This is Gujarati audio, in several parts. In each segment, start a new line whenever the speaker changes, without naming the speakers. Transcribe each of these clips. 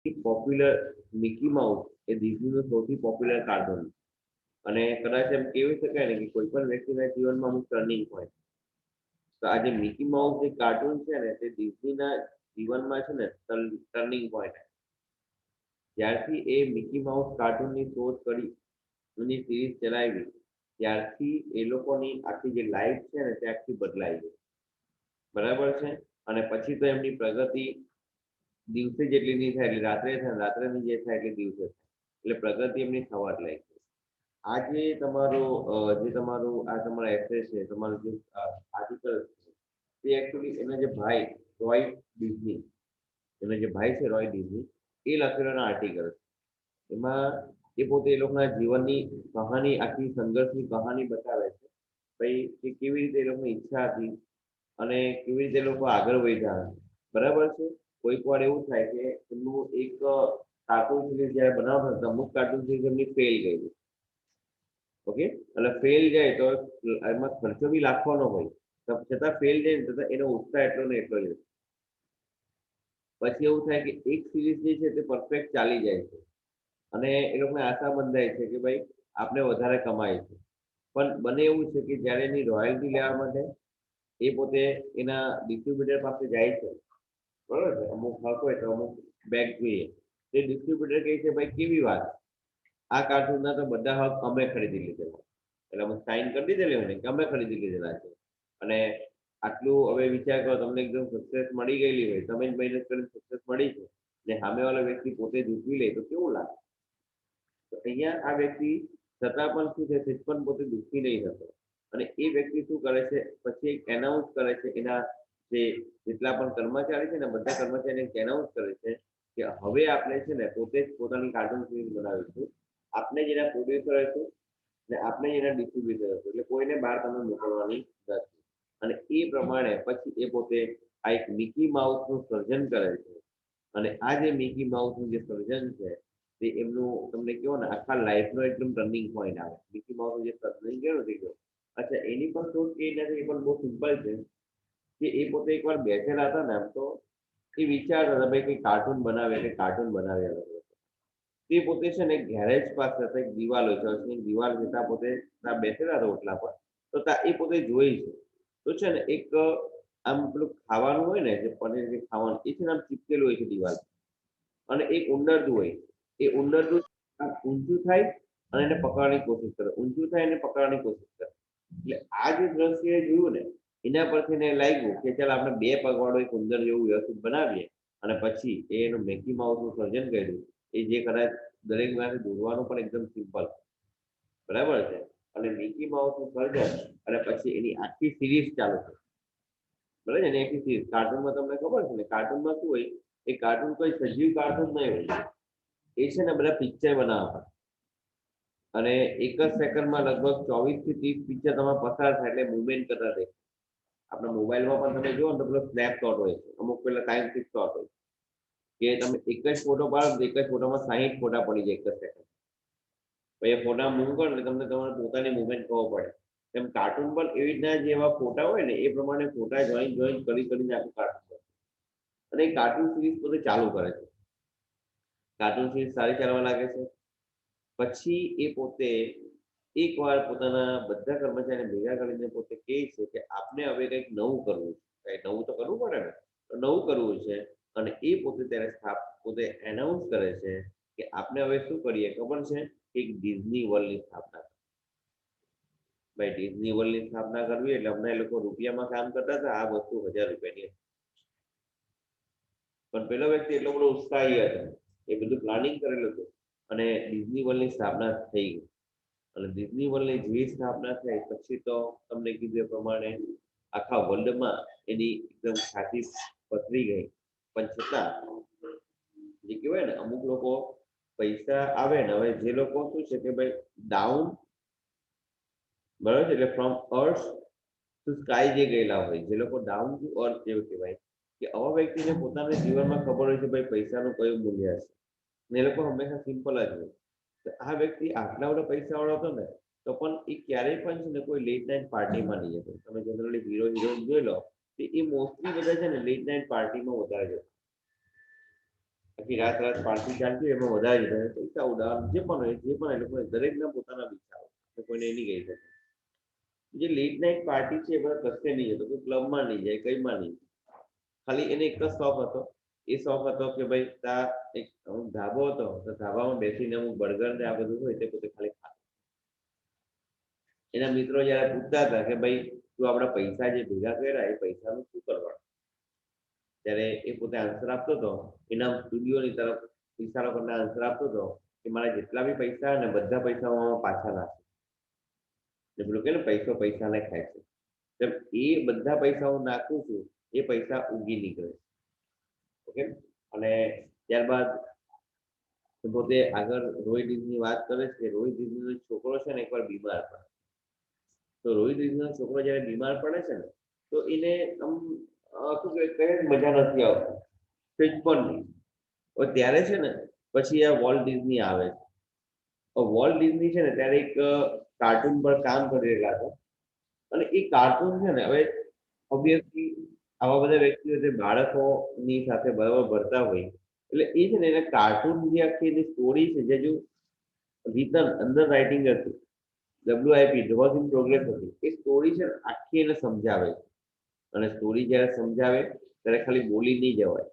પોપ્યુલર મિકી માઉસ એ ડિઝનીનું સૌથી પોપ્યુલર કાર્ટૂન અને કદાચ એમ કહેવી શકાય ને કે કોઈ પણ વ્યક્તિના જીવનમાં અમુક ટર્નિંગ પોઈન્ટ. તો આ જે મિકી માઉસ જે કાર્ટૂન છે ને તે ડિઝનીના જીવનમાં છે ને ટર્નિંગ પોઈન્ટ. જ્યારથી એ મિકી માઉસ કાર્ટૂનની શોધ કરી એની સિરીઝ ચલાવી ત્યારથી એ લોકોની આખી જે લાઈફ છે ને તે આખી બદલાઈ ગઈ. બરાબર છે. અને પછી તો એમની પ્રગતિ દિવસે જેટલી નહીં થાય એટલે રાત્રે થાય રાત્રેની જે થાય એટલે દિવસે થાય એટલે પ્રગતિ એમની થવા જ લાગી. આ જે તમારું આ તમારા એસેસ છે તમારું જે આર્ટિકલ છે તે એકચ્યુઅલી એના જે ભાઈ રોય ડિઝની એનો જે ભાઈ છે રોય ડિઝની એ લખેલો આર્ટિકલ છે. એમાં એ પોતે એ લોકોના જીવનની કહાની આખી સંઘર્ષની કહાની બતાવે છે ભાઈ કે કેવી રીતે એ લોકોની ઈચ્છા હતી અને કેવી રીતે લોકો આગળ વધ્યા. બરાબર છે. કોઈક વાર એવું થાય કે એમનું એક કાર્ટૂન સિરીઝ જયારે બનાવતા હતા અમુક કાર્ટૂન સિરીઝ એમની ફેલ ગઈ. ઓકે. એટલે ફેલ જાય તો એમાં ખર્ચો બી લાખવાનો હોય છતાં ફેલ જાય ને છતાં એનો ઉત્સાહ એટલો ને એટલો જ રહે. પછી એવું થાય કે એક સિરીઝ જે છે તે પરફેક્ટ ચાલી જાય છે અને એ લોકોને આશા બંધાય છે કે ભાઈ આપણે વધારે કમાય છે. પણ બને એવું છે કે જ્યારે એની રોયલ્ટી લેવા માટે એ પોતે એના ડિસ્ટ્રીબ્યુટર પાસે જાય છે. બરોબર છે. અમુક હક હોય તો અમુક બેગ જોઈએ તે ડિસ્ટ્રીબ્યુટર કહે છે ભાઈ કેવી વાત આ કાર્ટૂનના તો બધા હક અમે ખરીદી લીધેલા એટલે અમે સાઈન કરી દીધેલી ને કે અમે ખરીદી લીધેલા છે અને આટલું હવે વિચાર કરો તમને એકદમ સક્સેસ મળી ગયેલી હોય તમે જ મહેનત કરીને સક્સેસ મળી છે ને સામેવાળો વ્યક્તિ પોતે જ ઉઠવી લે તો કેવું લાગે. તો અહીંયા આ વ્યક્તિ છતાં પણ શું છે તે પણ પોતે દુઃખી નહીં થતો અને એ વ્યક્તિ શું કરે છે પછી એક એનાઉન્સ કરે છે એના જે જેટલા પણ કર્મચારી છે ને બધા કર્મચારીને એનાઉન્સ કરે છે કે હવે આપણે છે ને પોતે જ પોતાની કાર્ટૂન સિરીઝ બનાવીશું. આપણે જ એના પ્રોડ્યુસર હશું ને આપણે જ એના ડિસ્ટ્રીબ્યુટર હશું એટલે કોઈને બહાર તમે મોકલવાની નથી. અને એ પ્રમાણે પછી એ પોતે આ એક મિકી માઉસનું સર્જન કરે છે અને આ જે મિકી માઉસનું જે સર્જન છે તે એમનું તમને કહો ને આખા લાઈફનો એકદમ ટર્નિંગ પોઈન્ટ આવે. મિકી માઉસનું જે સર્જન કેવું થઈ ગયું. અચ્છા એની પણ શોધ કે નથી એ પણ બહુ સિમ્પલ છે કે એ પોતે એકવાર બેઠેલા હતા ને આમ તો એ વિચારતા હતા ભાઈ કંઈ કાર્ટૂન બનાવે કે કાર્ટૂન બનાવે તે પોતે છે ને ગેરેજ પાસે એક દિવાલ હોય છે દિવાલ જતા પોતે બેઠેલા હતા ઓટલા પર તો એ પોતે જોઈ છે તો છે ને એક આમ પેલું ખાવાનું હોય ને જે પનીર જે ખાવાનું એ છે ને આમ ચીપકેલું હોય છે દિવાલ અને એક ઉંદરડું હોય એ ઉંદરડું ઊંચું થાય અને એને પકડવાની કોશિશ કરે ઊંચું થાય એને પકડવાની કોશિશ કરે. એટલે આ જે દ્રશ્ય જોયું ને એના પરથી એને લાગ્યું કે ચાલ આપણે બે પગવાળો એક ઉંદર જેવું વ્યવસ્થિત બનાવીએ અને પછી એનું મેકી માઉસનું સર્જન કર્યું એ જે કદાચ દરેક માંથી દોરવાનું પણ એકદમ સિમ્પલ. બરાબર છે. અને મિકી માઉસનું સર્જન અને પછી એની આખી સિરીઝ ચાલુ થઈ. બરાબર છે. એની આખી સિરીઝ કાર્ટૂનમાં તમને ખબર છે ને કાર્ટૂનમાં શું હોય એ કાર્ટૂન કોઈ સજીવ કાર્ટૂન નહીં હોય એ છે ને બધા પિક્ચર બનાવવા અને એક જ સેકન્ડમાં લગભગ 24 થી 30 પિક્ચર તમારે પસાર થાય એટલે મુવમેન્ટ કરતા રહે. આપણા મોબાઈલમાં પણ તમે જુઓ ને તો પેલો સ્નેપ શોટ હોય છે અમુક પેલા ટાઈમ ફિક્સ શોટ હોય કે તમે એક જ ફોટો પાડો તો એક જ ફોટોમાં 60 ફોટા પડી જાય એક જ સેકન્ડ. પછી એ ફોટા મૂવ કરો એટલે તમને તમારે પોતાની મુવમેન્ટ ખબર પડે. એમ કાર્ટૂન પણ એવી રીતના જે એવા ફોટા હોય ને એ પ્રમાણે ફોટા જોઈન કરીને આખું કાર્ટૂન કરે અને એ કાર્ટૂન સિરીઝ પોતે ચાલુ કરે છે. કાર્ટૂન સિરીઝ સારી ચાલવા લાગે છે. પછી એ પોતે એકવાર પોતાના બધા કર્મચારીને ભેગા કરીને પોતે કહે છે કે આપણે હવે કંઈક નવું કરવું છે. કંઈક નવું તો કરવું પડે ને તો નવું કરવું છે અને એ પોતે ત્યારે પોતે એનાઉન્સ કરે છે કે આપણે હવે શું કરીએ ખબર છે કે એક ડિઝની વર્લ્ડની સ્થાપના. ભાઈ ડિઝની વર્લ્ડની સ્થાપના કરવી એટલે અમને એ લોકો રૂપિયામાં કામ કરતા હતા આ વસ્તુ 1000 રૂપિયાની. પણ પેલો વ્યક્તિ એટલો બધો ઉત્સાહી હતો એ બધું પ્લાનિંગ કરેલું હતું અને ડિઝની વર્લ્ડની સ્થાપના થઈ ગઈ. અને ડિઝની વર્લ્ડની જેવી સ્થાપના થઈ પછી તો તમને કીધું એ પ્રમાણે આખા વર્લ્ડમાં એની એકદમ ખ્યાતિ પથરી ગઈ. પણ છતાં જે કહેવાય ને અમુક લોકો પૈસા આવે ને હવે જે લોકો શું છે કે ભાઈ ડાઉન બરાબર છે એટલે ફ્રોમ અર્થ ટુ સ્કાય જે ગયેલા હોય જે લોકો ડાઉન ટુ અર્થ જેવું કહેવાય કે આવા વ્યક્તિને પોતાના જીવનમાં ખબર હોય છે ભાઈ પૈસાનું કયું મૂલ્ય હશે ને એ લોકો હંમેશા સિમ્પલ જ હોય. તો આ વ્યક્તિ આટલા બધા પૈસા વાળો હતો ને તો પણ એ ક્યારેય પણ છે ને કોઈ લેટ નાઇટ પાર્ટીમાં નહીં જતો. તમે જનરલી હીરો હિરોઈન જોઈ લો તો એ મોસ્ટલી બધા છે ને લેટ નાઇટ પાર્ટીમાં વધારે જતા આખી રાત રાત પાર્ટી ચાલતી હોય, એમાં વધારે જતા પૈસા ઉડાવવાનું જે પણ હોય, જે પણ એ લોકો દરેકના પોતાના વિચારો, કોઈને એ નહીં કહી શકે. જે લેટ નાઇટ પાર્ટી છે એ બધા કશે નહીં જતો, કોઈ ક્લબમાં નહીં જાય, કઈમાં નહીં. ખાલી એને એક જ શોખ હતો. એ શોખ હતો કે ભાઈ ત્યાં એક ધાબો હતો, તો ધાબામાં બેસીને અમુક બર્ગર ને આ બધું હોય તે પોતે ખાલી ખાતો. એના મિત્રો જયારે પૂછતા હતા કે ભાઈ તું આપણા પૈસા જે ભેગા કર્યા એ પૈસાનું શું કરવાનું, ત્યારે એ પોતે આન્સર આપતો હતો. એના સ્ટુડિયોની તરફ ઈશારો કરીને આન્સર આપતો હતો કે મારા જેટલા બી પૈસા ને બધા પૈસા હું પાછા નાખું. પેલું કે ને પૈસો પૈસાને ખાય છે, તેમ એ બધા પૈસા હું નાખું છું, એ પૈસા ઉગી નીકળે. ઓકે. અને ત્યારબાદ પોતે આગળ રોય ડિઝની વાત કરે છે કે રોય ડિઝનીનો છોકરો છે ને એકવાર બીમાર પડે. તો રોય ડિઝનીનો છોકરો જયારે બીમાર પડે છે ને તો એને આમ શું કહેવાય, કઈ મજા નથી આવતી, કંઈક પણ નહીં. ત્યારે છે ને પછી આ વોલ્ટ ડિઝની આવે છે. વોલ્ટ ડિઝની છે ને ત્યારે એક કાર્ટૂન પર કામ કરી રહેલા હતા. અને એ કાર્ટૂન છે ને હવે ઓબ્વિયસલી આવા બધા વ્યક્તિઓ જે બાળકોની સાથે બરાબર ભરતા હોય, એટલે એ છે ને એને કાર્ટૂન જે આખી એની સ્ટોરી છે, જે જો રિટન અંદર રાઇટિંગ હતું, WIP વોઝ ઇન પ્રોગ્રેસ હતી, એ સ્ટોરી છે આખી એને સમજાવે. અને સ્ટોરી જ્યારે સમજાવે ત્યારે ખાલી બોલી નહીં જવાય,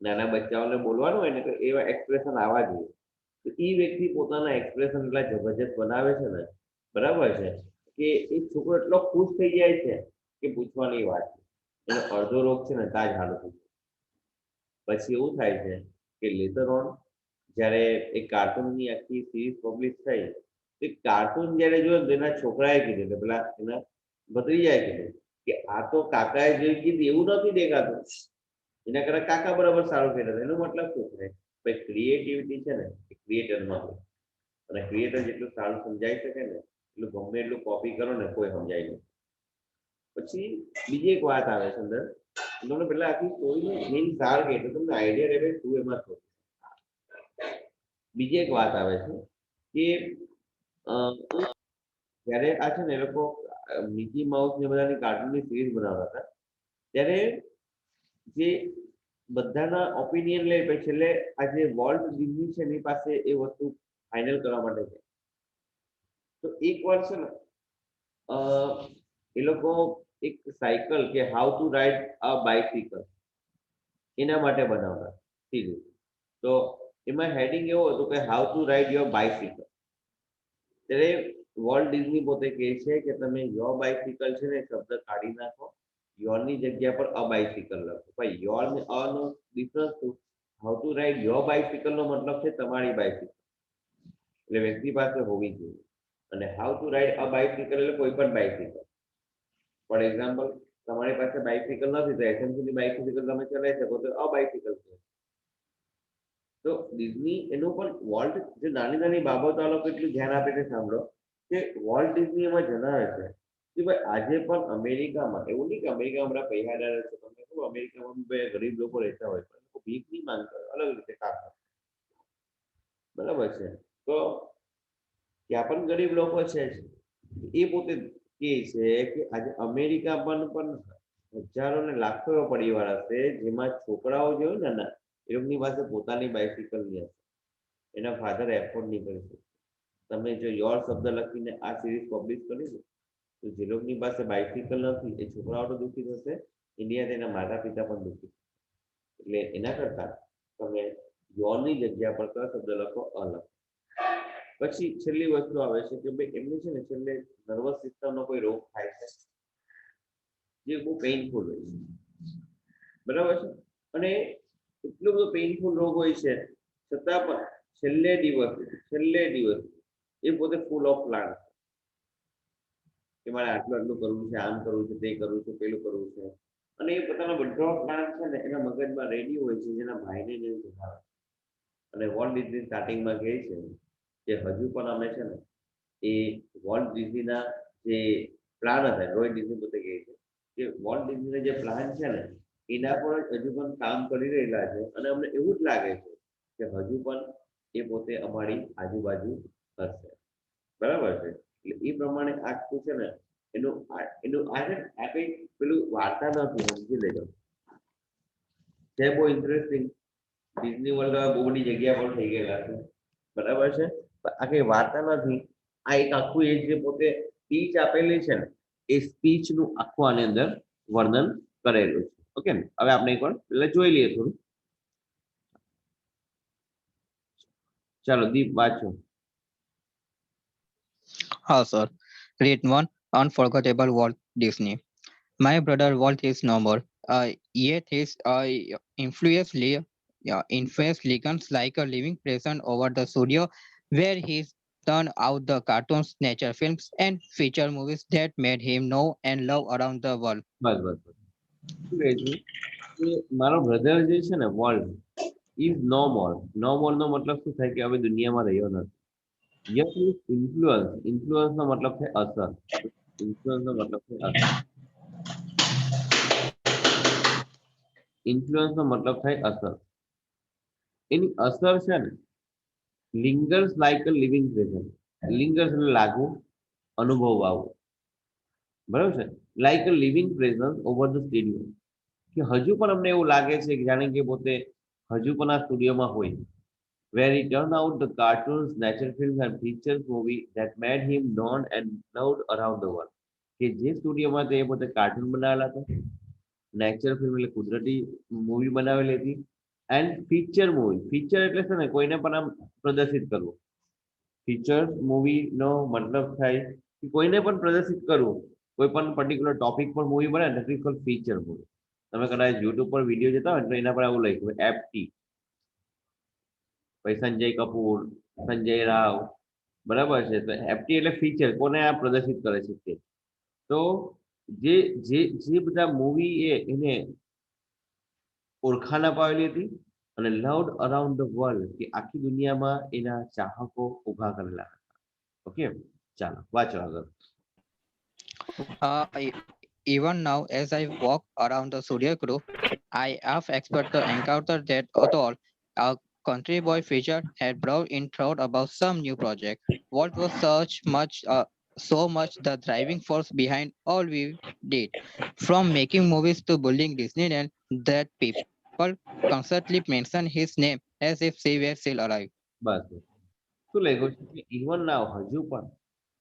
નાના બચ્ચાઓને બોલવાનું હોય ને તો એવા એક્સપ્રેશન આવવા જોઈએ. તો એ વ્યક્તિ પોતાના એક્સપ્રેશન એટલા જબરજસ્ત બનાવે છે ને, બરાબર છે, કે એ છોકરો એટલો ખુશ થઈ જાય છે કે પૂછવાની વાત છે. એનો અડધો રોગ છે ને તાજ હાલ થઈ જાય. પછી એવું થાય છે કે લેટર ઓન જ્યારે એ કાર્ટૂનની આખી સિરીઝ પબ્લિશ થઈ, એ કાર્ટૂન જ્યારે જોયું તો એના છોકરાએ કીધું કે પેલા એના ભત્રીજાએ કીધું કે આ તો કાકાએ જે કીધું એવું નથી દેખાતું, એના કરતા કાકા બરાબર સારું કહેતા હતા. એનો મતલબ શું છે ભાઈ, ક્રિએટિવિટી છે ને એ ક્રિએટરમાં હોય. અને ક્રિએટર જેટલું સારું સમજાઈ શકે ને એટલું ગમે એટલું કોપી કરો ને કોઈ સમજાય નહીં. પછી બીજી એક વાત આવે છે અંદર, તમને પેલા આખી સ્ટોરીનો મેઇન સાર કે તો તમને આઈડિયા રહે શું એમાં થયું. બીજી એક વાત આવે છે કે જ્યારે આ છે ને એ લોકો મિકી માઉસ ને બધાની કાર્ટૂનની સિરીઝ બનાવતા હતા, ત્યારે જે બધાના ઓપિનિયન લે પછી છેલ્લે આ જે વોલ્ટ ડિઝની છે એની પાસે એ વસ્તુ ફાઇનલ કરવા માટે છે. તો એક વાર છે ને એ લોકો એક સાયકલ કે how to ride a bicycle એના માટે બનાવતા સિરીઝ. તો એમાં હેડિંગ એવો હતું કે how to ride your bicycle. ત્યારે વોલ્ટ ડિઝની પોતે કહે છે કે તમે યોર બાઇસિકલ છે ને શબ્દ કાઢી નાખો, યોરની જગ્યા પર અ બાઇસિકલ લખો. ભાઈ યોર ને અ નો ડિફરન્સ શું? How to ride your bicycle નો મતલબ છે તમારી બાઇસિકલ, એટલે વ્યક્તિ પાસે હોવી જોઈએ. અને how to ride a bicycle એટલે કોઈ પણ બાઇસિકલ. ફોર એક્ઝામ્પલ, તમારી પાસે બાઇસિકલ નથી તો એસએમસી ની બાઇસિકલ તમે ચલાવી શકો તો અ બાઇસિકલ છે. તો ડિઝની એનું પણ વોલ્ટ જે નાની નાની બાબતો આ લોકો એટલું ધ્યાન આપે છે, સાંભળો કે વોલ્ટ ડિઝની એમાં જણાવે છે કે ભાઈ આજે પણ અમેરિકામાં એવું નહીં કે અમેરિકામાં બધા પૈસાદાર છે, તમને ખબર અમેરિકામાં બે ગરીબ લોકો રહેતા હોય પણ લોકો ભીખ નહીં માંગતા, અલગ રીતે કામ કરે, બરાબર છે. તો ત્યાં પણ ગરીબ લોકો છે. એ પોતે કહે છે કે આજે અમેરિકામાં પણ હજારો ને લાખો એવા પરિવાર હશે જેમાં છોકરાઓ જે હોય ને એ લોકોની પાસે પોતાની બાઇસિકલ નહીં હશે, એના ફાધર એફોર્ડ નહીં કરી શકે. તમે જો યોર શબ્દ લખીને આ સિરીઝ પબ્લિશ કરી દો તો જે લોકોની પાસે બાઇસિકલ નથી એ છોકરાઓ તો દુઃખી થશે, ઇન્ડિયા તેના માતા પિતા પણ દુઃખી. એટલે એના કરતા તમે યોરની જગ્યા પર કયો શબ્દ લખો, અ લખો. પછી છેલ્લી વસ્તુ આવે છે કે ભાઈ એમને છે ને છેલ્લે નર્વસ સિસ્ટમનો કોઈ રોગ થાય છે જે બહુ પેઇનફુલ હોય છે, બરાબર છે. અને એટલો બધો પેઇનફુલ રોગ હોય છે છતાં પણ છેલ્લે દિવસ એ પોતે ફૂલ ઓફ પ્લાન કે મારે આટલું આટલું કરવું છે, આમ કરવું છે, તે કરવું છે, પેલું કરવું છે. અને એ પોતાનો બધો પ્લાન છે ને એના મગજમાં રેડી હોય છે જેના ભાઈને નહીં જણાવે. અને વોલ્ટ ડિઝની સ્ટાર્ટિંગમાં કહે છે કે હજુ પણ અમે છે ને એ વોલ્ટ ડિઝનીના જે પ્લાન હતા, રોય ડિઝની પોતે કહે છે કે વોલ્ટ ડિઝનીના જે પ્લાન છે ને એના પર હજુ પણ કામ કરી રહેલા છે. અને અમને એવું જ લાગે છે કે હજુ પણ એ પોતે અમારી આજુબાજુ હશે, બરાબર છે. એટલે એ પ્રમાણે આખું છે ને એનું આ છે આ કઈ પેલું વાર્તા નથી, સમજી લેજો છે, બહુ ઇન્ટરેસ્ટિંગ. ડિઝની વર્લ્ડ બહુ બધી જગ્યા પર થઈ ગયેલા છે, બરાબર છે, પણ આ કઈ વાર્તા નથી. આ એક આખું એ જે પોતે સ્પીચ આપેલી છે ને, એ સ્પીચ નું આખું આની અંદર વર્ણન કરેલું છે. ઓકે ને, હવે આપણે એકવાર એટલે જોઈ લઈએ થોડું. ચાલો દીપ વાંચો.
Sir. Read one unforgettable Walt Disney. My brother Walt is no more. Yet his influence lies like a living presence over the studio, where he turned out the cartoons, nature films, and feature movies that made him know and love around the world.
બસ બસ બસ. શું કહે છે કે મારો બ્રધર જે છે ને વર્લ્ડ ઇઝ નો મોર. નો મોર નો મતલબ શું થાય કે હવે દુનિયામાં રહ્યો નથી. Yes is influence. ઇન્ફ્લુઅન્સ નો મતલબ છે અસર. ઇન્ફ્લુઅન્સ નો મતલબ છે અસર. ઇન્ફ્લુઅન્સ નો મતલબ થાય અસર. એની અસર છે ને લિંગર્સ લાઈક અ લિવિંગ પ્રેઝન્ટ. લિંગર્સ એટલે લાગવું, અનુભવવું, બરાબર છે, like a living presence over the stadium, કે હજુ પણ અમને એવું લાગે છે કે જાણે કે પોતે હજુ પણ આ સ્ટુડિયોમાં હોય. Where he turned out the cartoons, nature films and features movie that made him known and loved around the world. કે જે સ્ટુડિયોમાં તે પોતે કાર્ટૂન બનાવેલા હતા, નેચર ફિલ્મ એટલે કુદરતી મૂવી બનાવેલી હતી, એન્ડ ફીચર મૂવી. ફીચર એટલે છે ને કોઈને પણ આમ પ્રદર્શિત કરવું. ફીચર મૂવીનો મતલબ થાય કે કોઈને પણ પ્રદર્શિત કરવું. કોઈ પણ પર્ટિક્યુલર ટોપિક પર મૂવી બને ને ઇઝ કોલ્ડ ફીચર મૂવી. તમે કદાચ યુટ્યુબ પર વિડીયો જોતા હોય તો એના પર આવું લખ્યું એફટી, પછી સંજય કપૂર, સંજય રાવ, બરાબર છે. તો એફટી એટલે ફીચર, કોને આ પ્રદર્શિત કરે છે તે. તો જે જે જે બધા મૂવી એને ઓળખાણ અપાવેલી હતી અને લવડ અરાઉન્ડ ધ વર્લ્ડ, કે આખી દુનિયામાં એના ચાહકો ઉભા કરેલા હતા. ઓકે, ચાલો વાંચો આગળ.
Uh, e- Even now, as I walk around the studio crew, I have expert the encounter that Otol, a country boy feature, had brought in thought about some new project. What was so much the driving force behind all we did, from making movies to building Disneyland, that people constantly mention his name as if he were still alive.
બસ બસ. શું લખ્યું છે કે ઇવન નાવ, હજુ પણ,